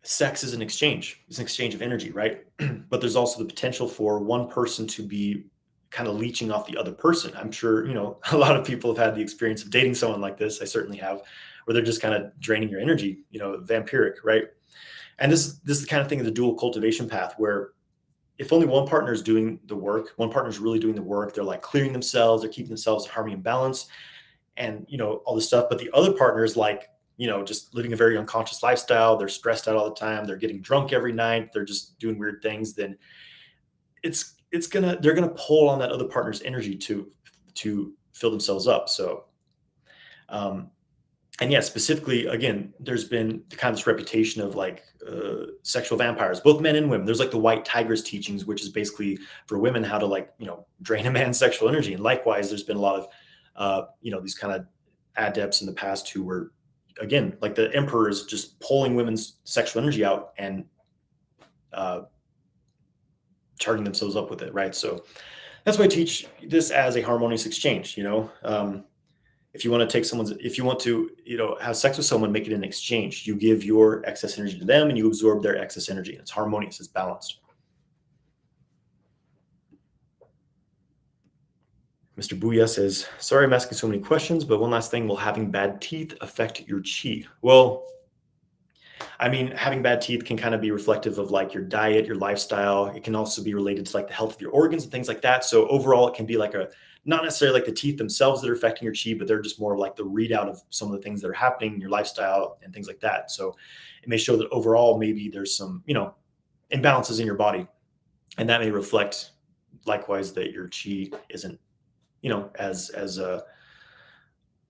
sex is an exchange. It's an exchange of energy, right? But there's also the potential for one person to be kind of leeching off the other person. I'm sure, a lot of people have had the experience of dating someone like this. I certainly have, where they're just kind of draining your energy, vampiric, right? And this is the kind of thing of the dual cultivation path where if only one partner is doing the work, one partner is really doing the work, they're like clearing themselves, they're keeping themselves in harmony and balance and, all this stuff. But the other partner is like, just living a very unconscious lifestyle. They're stressed out all the time. They're getting drunk every night. They're just doing weird things. Then they're gonna pull on that other partner's energy to fill themselves up. So, and yeah, specifically, again, there's been kind of this reputation of like sexual vampires, both men and women. There's like the white tigress teachings, which is basically for women how to like drain a man's sexual energy. And likewise, there's been a lot of these kind of adepts in the past who were, again, like the emperors, just pulling women's sexual energy out and charging themselves up with it, right? So that's why I teach this as a harmonious exchange. If you want to have sex with someone, make it an exchange. You give your excess energy to them and you absorb their excess energy. It's harmonious, it's balanced. Mr. Booyah says, sorry, I'm asking so many questions, but one last thing, will having bad teeth affect your chi? Well, I mean, having bad teeth can kind of be reflective of like your diet, your lifestyle. It can also be related to like the health of your organs and things like that. So overall, it can be like not necessarily like the teeth themselves that are affecting your chi, but they're just more like the readout of some of the things that are happening in your lifestyle and things like that. So it may show that overall, maybe there's some, imbalances in your body. And that may reflect likewise that your chi isn't, as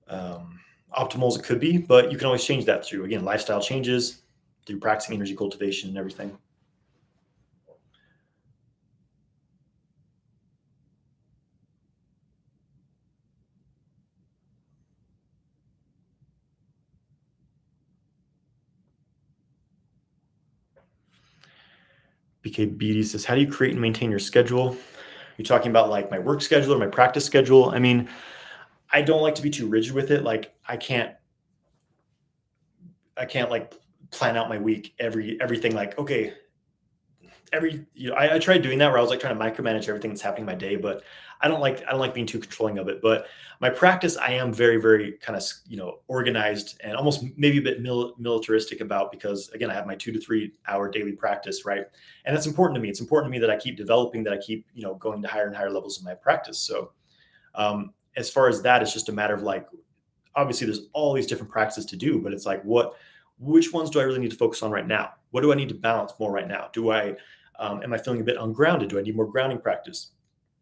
optimal as it could be, but you can always change that through, again, lifestyle changes, through practicing energy cultivation and everything. BK Beatty says, how do you create and maintain your schedule? You're talking about like my work schedule or my practice schedule? I mean, I don't like to be too rigid with it. Like I can't like plan out my week, everything like, okay, I tried doing that where I was like trying to micromanage everything that's happening in my day, but I don't like being too controlling of it. But my practice, I am very, very kind of, organized and almost maybe a bit militaristic about, because again, I have my 2 to 3 hour daily practice, right? And that's important to me. It's important to me that I keep developing, that I keep, going to higher and higher levels of my practice. So as far as that, it's just a matter of like, obviously there's all these different practices to do, but it's like, which ones do I really need to focus on right now? What do I need to balance more right now? Am I feeling a bit ungrounded? Do I need more grounding practice?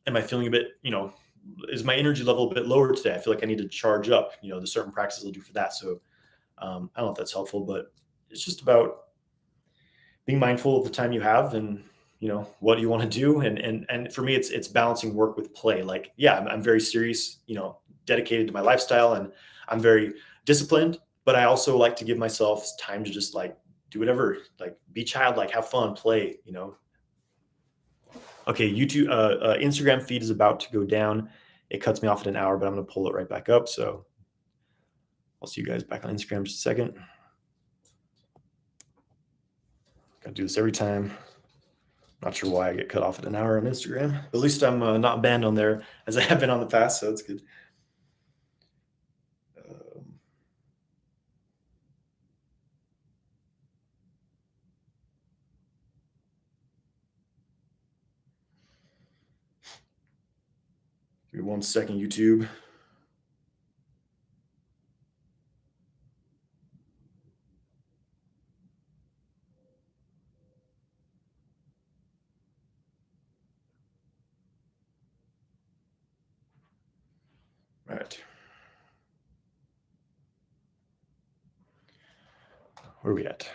Am I feeling a bit, is my energy level a bit lower today? I feel like I need to charge up. There's certain practices I'll do for that. So I don't know if that's helpful, but it's just about being mindful of the time you have and what you want to do. And for me, it's balancing work with play. Like, yeah, I'm very serious, dedicated to my lifestyle, and I'm very disciplined, but I also like to give myself time to just like do whatever, like be childlike, have fun, play. Okay, YouTube, Instagram feed is about to go down. It cuts me off at an hour, but I'm going to pull it right back up. So I'll see you guys back on Instagram in just a second. Gotta do this every time. Not sure why I get cut off at an hour on Instagram. But at least I'm not banned on there as I have been on the past, so that's good. Um, Give me 1 second, YouTube. All right. Where are we at?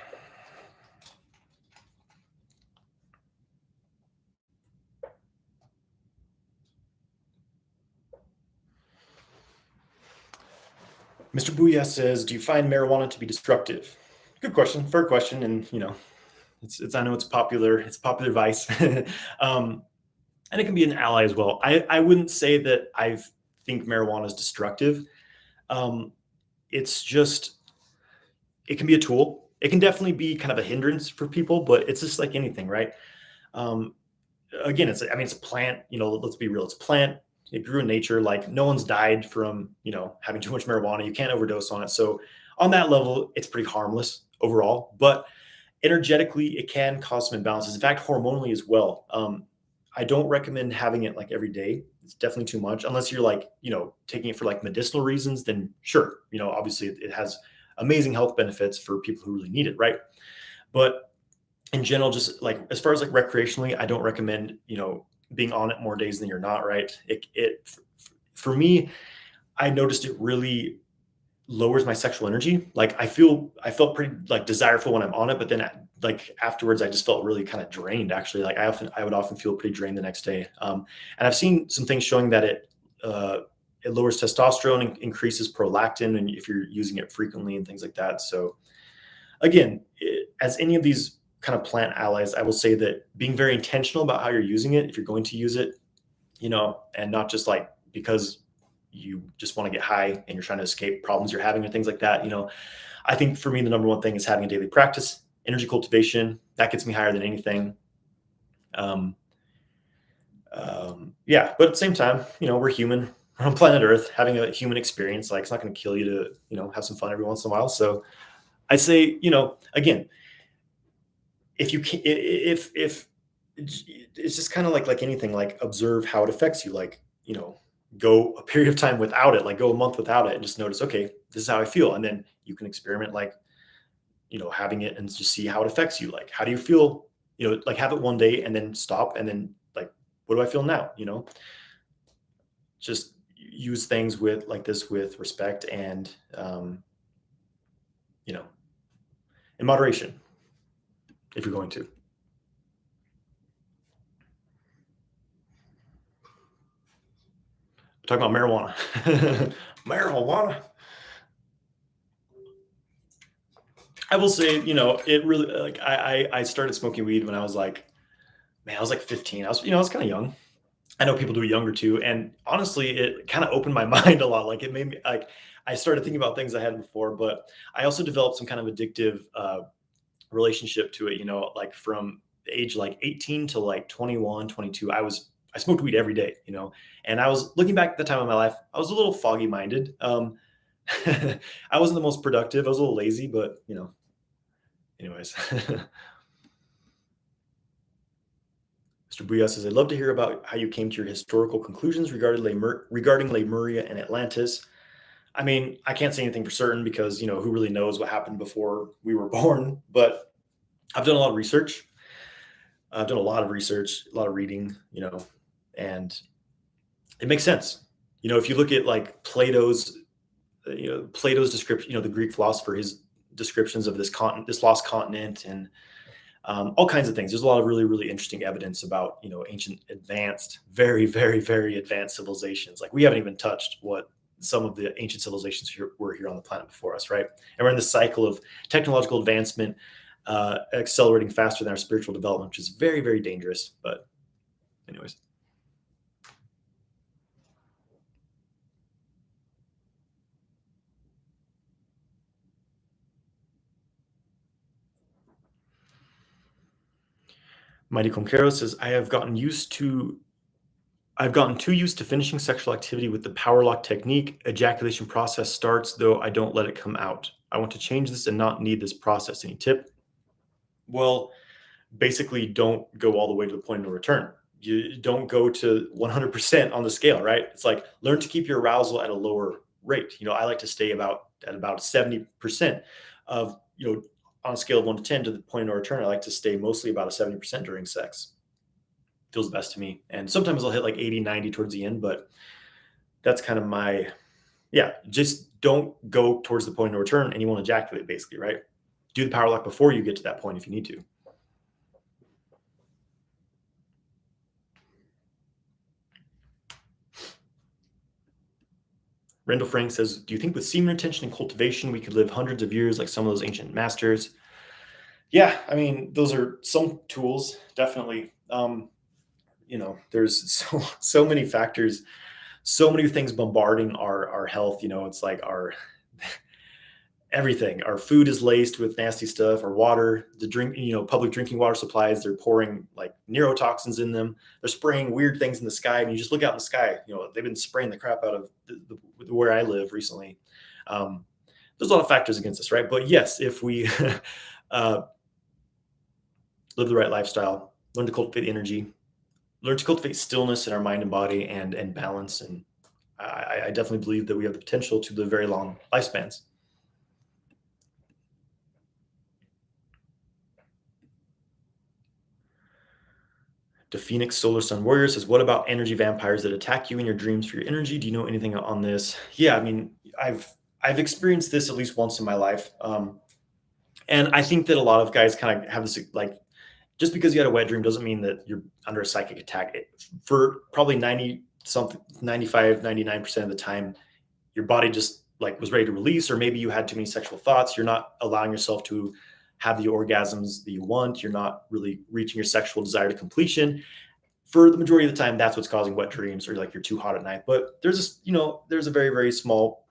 Mr. Booyah says, "Do you find marijuana to be destructive?" Good question, fair question, and it's I know it's popular. It's a popular vice, and it can be an ally as well. I wouldn't say that I think marijuana is destructive. Um, it's just it can be a tool. It can definitely be kind of a hindrance for people, but it's just like anything, right? Um, Again, it's a plant. Let's be real. It's a plant. It grew in nature. Like no one's died from having too much marijuana. You can't overdose on it. So on that level, it's pretty harmless overall. But energetically, it can cause some imbalances. In fact, hormonally as well. I don't recommend having it like every day. It's definitely too much unless you're like taking it for like medicinal reasons. Then sure, obviously it has amazing health benefits for people who really need it, right? But in general, just like as far as like recreationally, I don't recommend being on it more days than you're not, right? For me, I noticed it really lowers my sexual energy. Like I felt pretty like desireful when I'm on it, but then like afterwards I just felt really kind of drained actually. Like I would often feel pretty drained the next day. And I've seen some things showing that it lowers testosterone and increases prolactin, and if you're using it frequently and things like that. So again, as any of these kind of plant allies, I will say that being very intentional about how you're using it, if you're going to use it, and not just like because you just want to get high and you're trying to escape problems you're having or things like that. I think for me, the number one thing is having a daily practice, energy cultivation. That gets me higher than anything. Um, yeah, but at the same time, we're human. We're on planet Earth, having a human experience. Like it's not going to kill you to, have some fun every once in a while. So I say, again, if you can, if it's just kind of like anything, like observe how it affects you. Like go a period of time without it, like go a month without it, and just notice, okay, this is how I feel, and then you can experiment, like having it and just see how it affects you. Like how do you feel? Like have it one day and then stop, and then like what do I feel now? Just use things with like this with respect and you know in moderation if you're going to. Talking about marijuana. Marijuana. I will say, it really like I started smoking weed when I was like, man, I was like 15. I was kind of young. I know people do it younger too, and honestly, it kind of opened my mind a lot. Like it made me like I started thinking about things I hadn't before, but I also developed some kind of addictive relationship to it. Like from the age like 18 to like 21, 22, I smoked weed every day. And I was looking back at the time of my life, I was a little foggy minded. I wasn't the most productive. I was a little lazy, but anyways. Mr. Buyas says, I'd love to hear about how you came to your historical conclusions regarding Lemuria and Atlantis. I mean, I can't say anything for certain because, who really knows what happened before we were born, but I've done a lot of research. I've done a lot of research, a lot of reading, and It makes sense. If you look at like Plato's description, the Greek philosopher, his descriptions of this continent, this lost continent, and all kinds of things. There's a lot of really, really interesting evidence about, ancient, advanced, very, very, very advanced civilizations. Like we haven't even touched what some of the ancient civilizations were here on the planet before us, right? And we're in this cycle of technological advancement, accelerating faster than our spiritual development, which is very, very dangerous. But anyways. Mighty Conquero says, I've gotten too used to finishing sexual activity with the power lock technique. Ejaculation process starts, though I don't let it come out. I want to change this and not need this process. Any tip? Well, basically, don't go all the way to the point of no return. You don't go to 100% on the scale, right? It's like learn to keep your arousal at a lower rate. I like to stay at about 70% of, on a scale of 1 to 10 to the point of no return. I like to stay mostly about a 70% during sex. Feels best to me. And sometimes I'll hit like 80, 90 towards the end, but that's kind of just don't go towards the point of no return and you won't ejaculate, basically, right? Do the power lock before you get to that point if you need to. Rendell Frank says, do you think with semen retention and cultivation, we could live hundreds of years like some of those ancient masters? Yeah, I mean, those are some tools, definitely. There's so many factors, so many things bombarding our health. It's like our everything. Our food is laced with nasty stuff. Our water, public drinking water supplies, they're pouring like neurotoxins in them. They're spraying weird things in the sky. I mean, you just look out in the sky. They've been spraying the crap out of where I live recently. There's a lot of factors against us, right? But yes, if we live the right lifestyle, learn to cultivate energy, learn to cultivate stillness in our mind and body, and balance. And I definitely believe that we have the potential to live very long lifespans. The Phoenix Solar Sun Warrior says, what about energy vampires that attack you in your dreams for your energy? Do you know anything on this? Yeah, I mean, I've experienced this at least once in my life. And I think that a lot of guys kind of have this, like, just because you had a wet dream doesn't mean that you're under a psychic attack. For probably 95, 99% of the time, your body just like was ready to release, or maybe you had too many sexual thoughts. You're not allowing yourself to have the orgasms that you want. You're not really reaching your sexual desire to completion. For the majority of the time, that's what's causing wet dreams, or like you're too hot at night. But there's a very, very small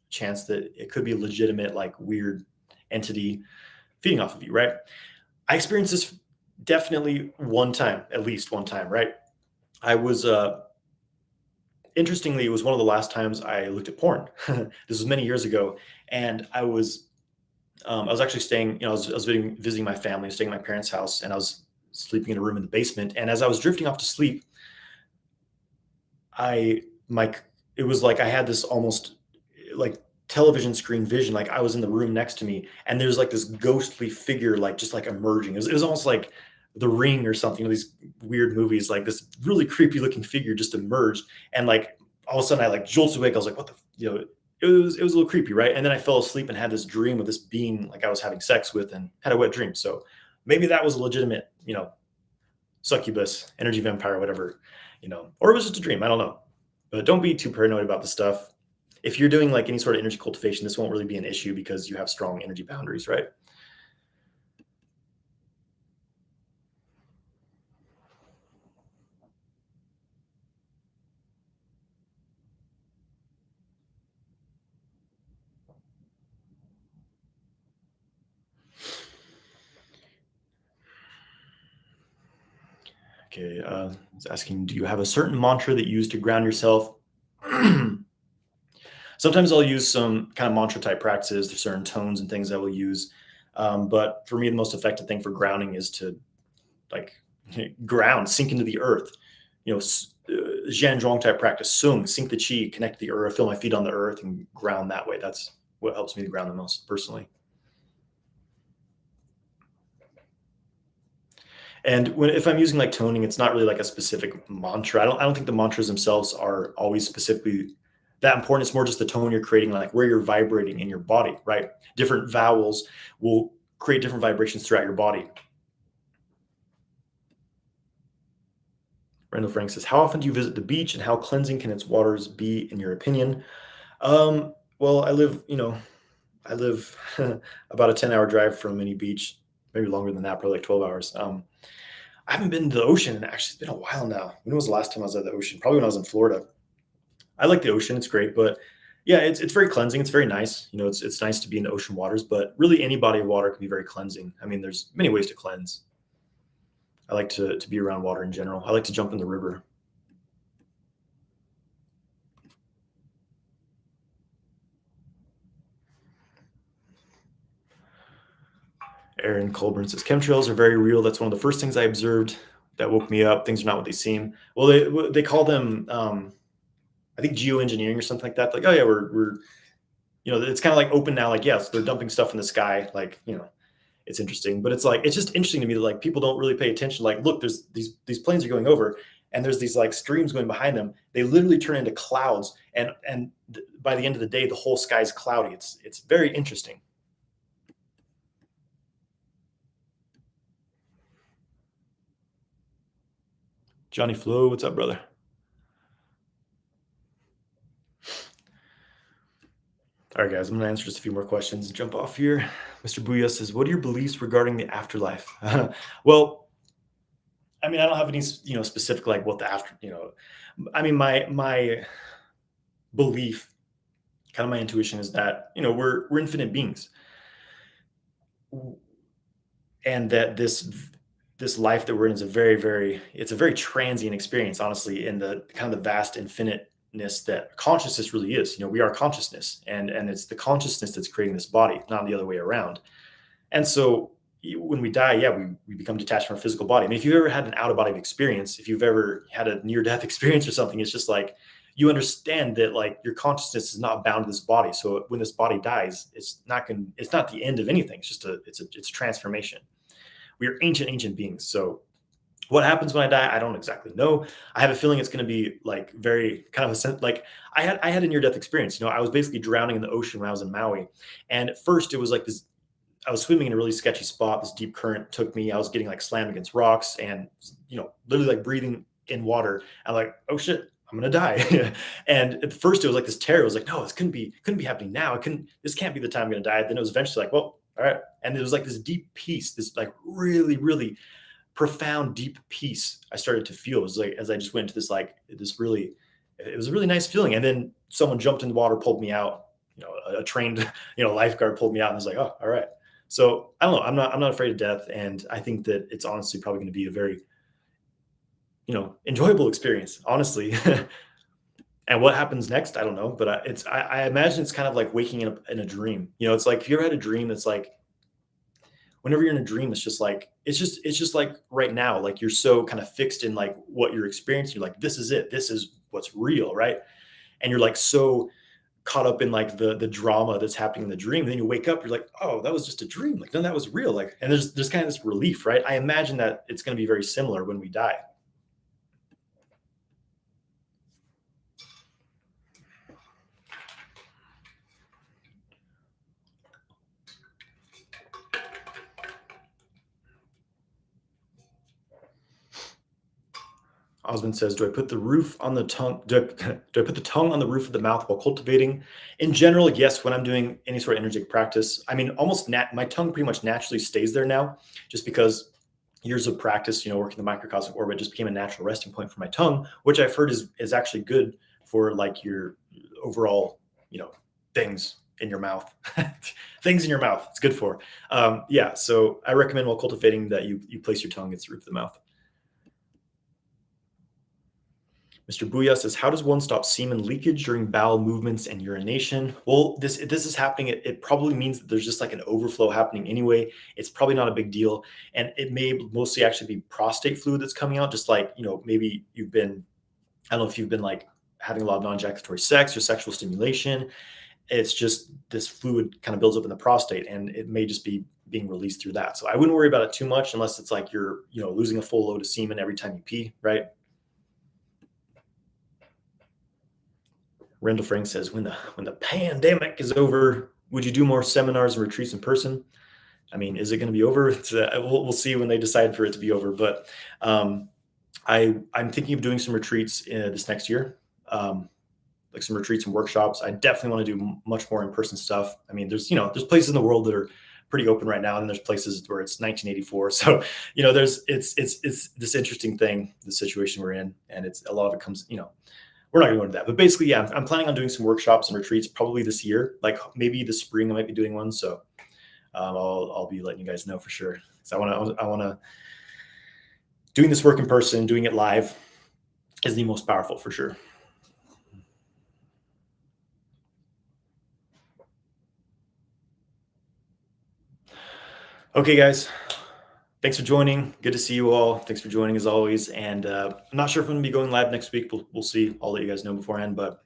chance that it could be a legitimate, like, weird entity feeding off of you, right? I experienced this definitely at least one time, right? I was, interestingly, it was one of the last times I looked at porn. This was many years ago. And I was actually staying, I was visiting my family, staying at my parents' house, and I was sleeping in a room in the basement. And as I was drifting off to sleep, it was like I had this almost like television screen vision. Like I was in the room next to me, and there's like this ghostly figure, like just like emerging. It was almost like The Ring or something. These weird movies, like this really creepy looking figure just emerged, and like all of a sudden I like jolted awake. I was like, what the, it was a little creepy, right? And then I fell asleep and had this dream of this being like I was having sex with, and had a wet dream. So maybe that was a legitimate, succubus, energy vampire, whatever, or it was just a dream. I don't know. But don't be too paranoid about the stuff. If you're doing like any sort of energy cultivation, this won't really be an issue because you have strong energy boundaries, right? Okay, it's asking, do you have a certain mantra that you use to ground yourself? Sometimes I'll use some kind of mantra type practices. There's certain tones and things I will use. But for me, the most effective thing for grounding is to like ground, sink into the earth. Zhan Zhuang type practice, sung, sink the chi, connect to the earth, feel my feet on the earth, and ground that way. That's what helps me to ground the most personally. And if I'm using like toning, it's not really like a specific mantra. I don't think the mantras themselves are always specifically that important. It's more just the tone you're creating, like where you're vibrating in your body, right? Different vowels will create different vibrations throughout your body. Randall Frank says, "How often do you visit the beach, and how cleansing can its waters be, in your opinion?" Well, I live about a 10-hour drive from any beach, maybe longer than that, probably like 12 hours. I haven't been to the ocean, and actually, it's been a while now. When was the last time I was at the ocean? Probably when I was in Florida. I like the ocean; it's great, but yeah, it's very cleansing. It's very nice. It's nice to be in the ocean waters, but really, any body of water can be very cleansing. I mean, there's many ways to cleanse. I like to be around water in general. I like to jump in the river. Aaron Colburn says chemtrails are very real. That's one of the first things I observed that woke me up. Things are not what they seem. Well, they call them I think geoengineering or something like that. Like, oh yeah, we're it's kind of like open now. Like, yes, they're dumping stuff in the sky. Like, it's interesting, but it's just interesting to me that like people don't really pay attention. Like, look, there's these planes are going over, and there's these like streams going behind them. They literally turn into clouds, and by the end of the day, the whole sky's cloudy. It's very interesting. Johnny Flo, what's up, brother? All right, guys, I'm gonna answer just a few more questions and jump off here. Mr. Booyah says, "What are your beliefs regarding the afterlife?" Well, I mean, I don't have any, specific like what the after, I mean, my belief, kind of my intuition is that we're infinite beings, and that this life that we're in is it's a very transient experience, honestly, in the kind of the vast infiniteness that consciousness really is. We are consciousness, and it's the consciousness that's creating this body, not the other way around. And so when we die, yeah, we become detached from our physical body. I mean, if you've ever had an out of body experience, if you've ever had a near death experience or something, it's just like you understand that like your consciousness is not bound to this body. So when this body dies, it's not the end of anything. It's a transformation. We are ancient beings. So what happens when I die, I don't exactly know. I have a feeling it's going to be like very kind of a sense. Like I had a near death experience. I was basically drowning in the ocean when I was in Maui, and at first it was like this. I was swimming in a really sketchy spot. This deep current took me. I was getting like slammed against rocks, and literally like breathing in water. I'm like, oh shit, I'm gonna die. And at first it was like this terror. It was like, no, this couldn't be happening now. This can't be the time I'm gonna die. Then it was eventually like, well, all right. And it was like this deep peace, this like really, really profound, deep peace I started to feel. It was like as I just went into this like this really, it was a really nice feeling. And then someone jumped in the water, pulled me out. A trained lifeguard pulled me out, and was like, oh, all right. So I don't know. I'm not afraid of death, and I think that it's honestly probably going to be a very enjoyable experience, honestly. And what happens next, I don't know, but I imagine it's kind of like waking up in a dream. It's like if you ever had a dream that's like whenever you're in a dream, it's just like right now, like you're so kind of fixed in like what you're experiencing. You're like, this is it. This is what's real, right? And you're like so caught up in like the drama that's happening in the dream. And then you wake up, you're like, oh, that was just a dream. Like, no, that was real. Like, and there's kind of this relief, right? I imagine that it's going to be very similar when we die. Osmond says, "Do I put the roof on the tongue? Do I put the tongue on the roof of the mouth while cultivating?" In general, yes. When I'm doing any sort of energetic practice, I mean, my tongue pretty much naturally stays there now, just because years of practice, working the microcosmic orbit just became a natural resting point for my tongue, which I've heard is actually good for like your overall, things in your mouth, things in your mouth. It's good for. Yeah. So I recommend while cultivating that you place your tongue against the roof of the mouth. Mr. Booyah says, "How does one stop semen leakage during bowel movements and urination?" Well, this is happening. It probably means that there's just like an overflow happening anyway. It's probably not a big deal, and it may mostly actually be prostate fluid that's coming out. Just like maybe I don't know if you've been like having a lot of non-ejaculatory sex or sexual stimulation. It's just this fluid kind of builds up in the prostate, and it may just be being released through that. So I wouldn't worry about it too much unless it's like you're, losing a full load of semen every time you pee, right? Rendell Frank says, when the pandemic is over, would you do more seminars and retreats in person? I mean, is it going to be over? We'll see when they decide for it to be over. But I'm thinking of doing some retreats this next year, like some retreats and workshops. I definitely want to do much more in-person stuff. I mean, there's places in the world that are pretty open right now, and there's places where it's 1984. So it's this interesting thing, the situation we're in, and it's a lot of it comes. We're not going to go into that, but basically, yeah, I'm planning on doing some workshops and retreats probably this year. Like maybe this spring, I might be doing one. So I'll be letting you guys know for sure. So I want to doing this work in person, doing it live is the most powerful for sure. Okay, guys. Thanks for joining. Good to see you all. Thanks for joining as always. And I'm not sure if I'm going to be going live next week. We'll see. I'll let you guys know beforehand. But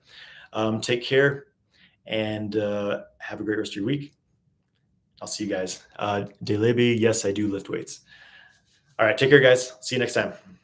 take care and have a great rest of your week. I'll see you guys. Delebi, yes, I do lift weights. All right, take care, guys. See you next time.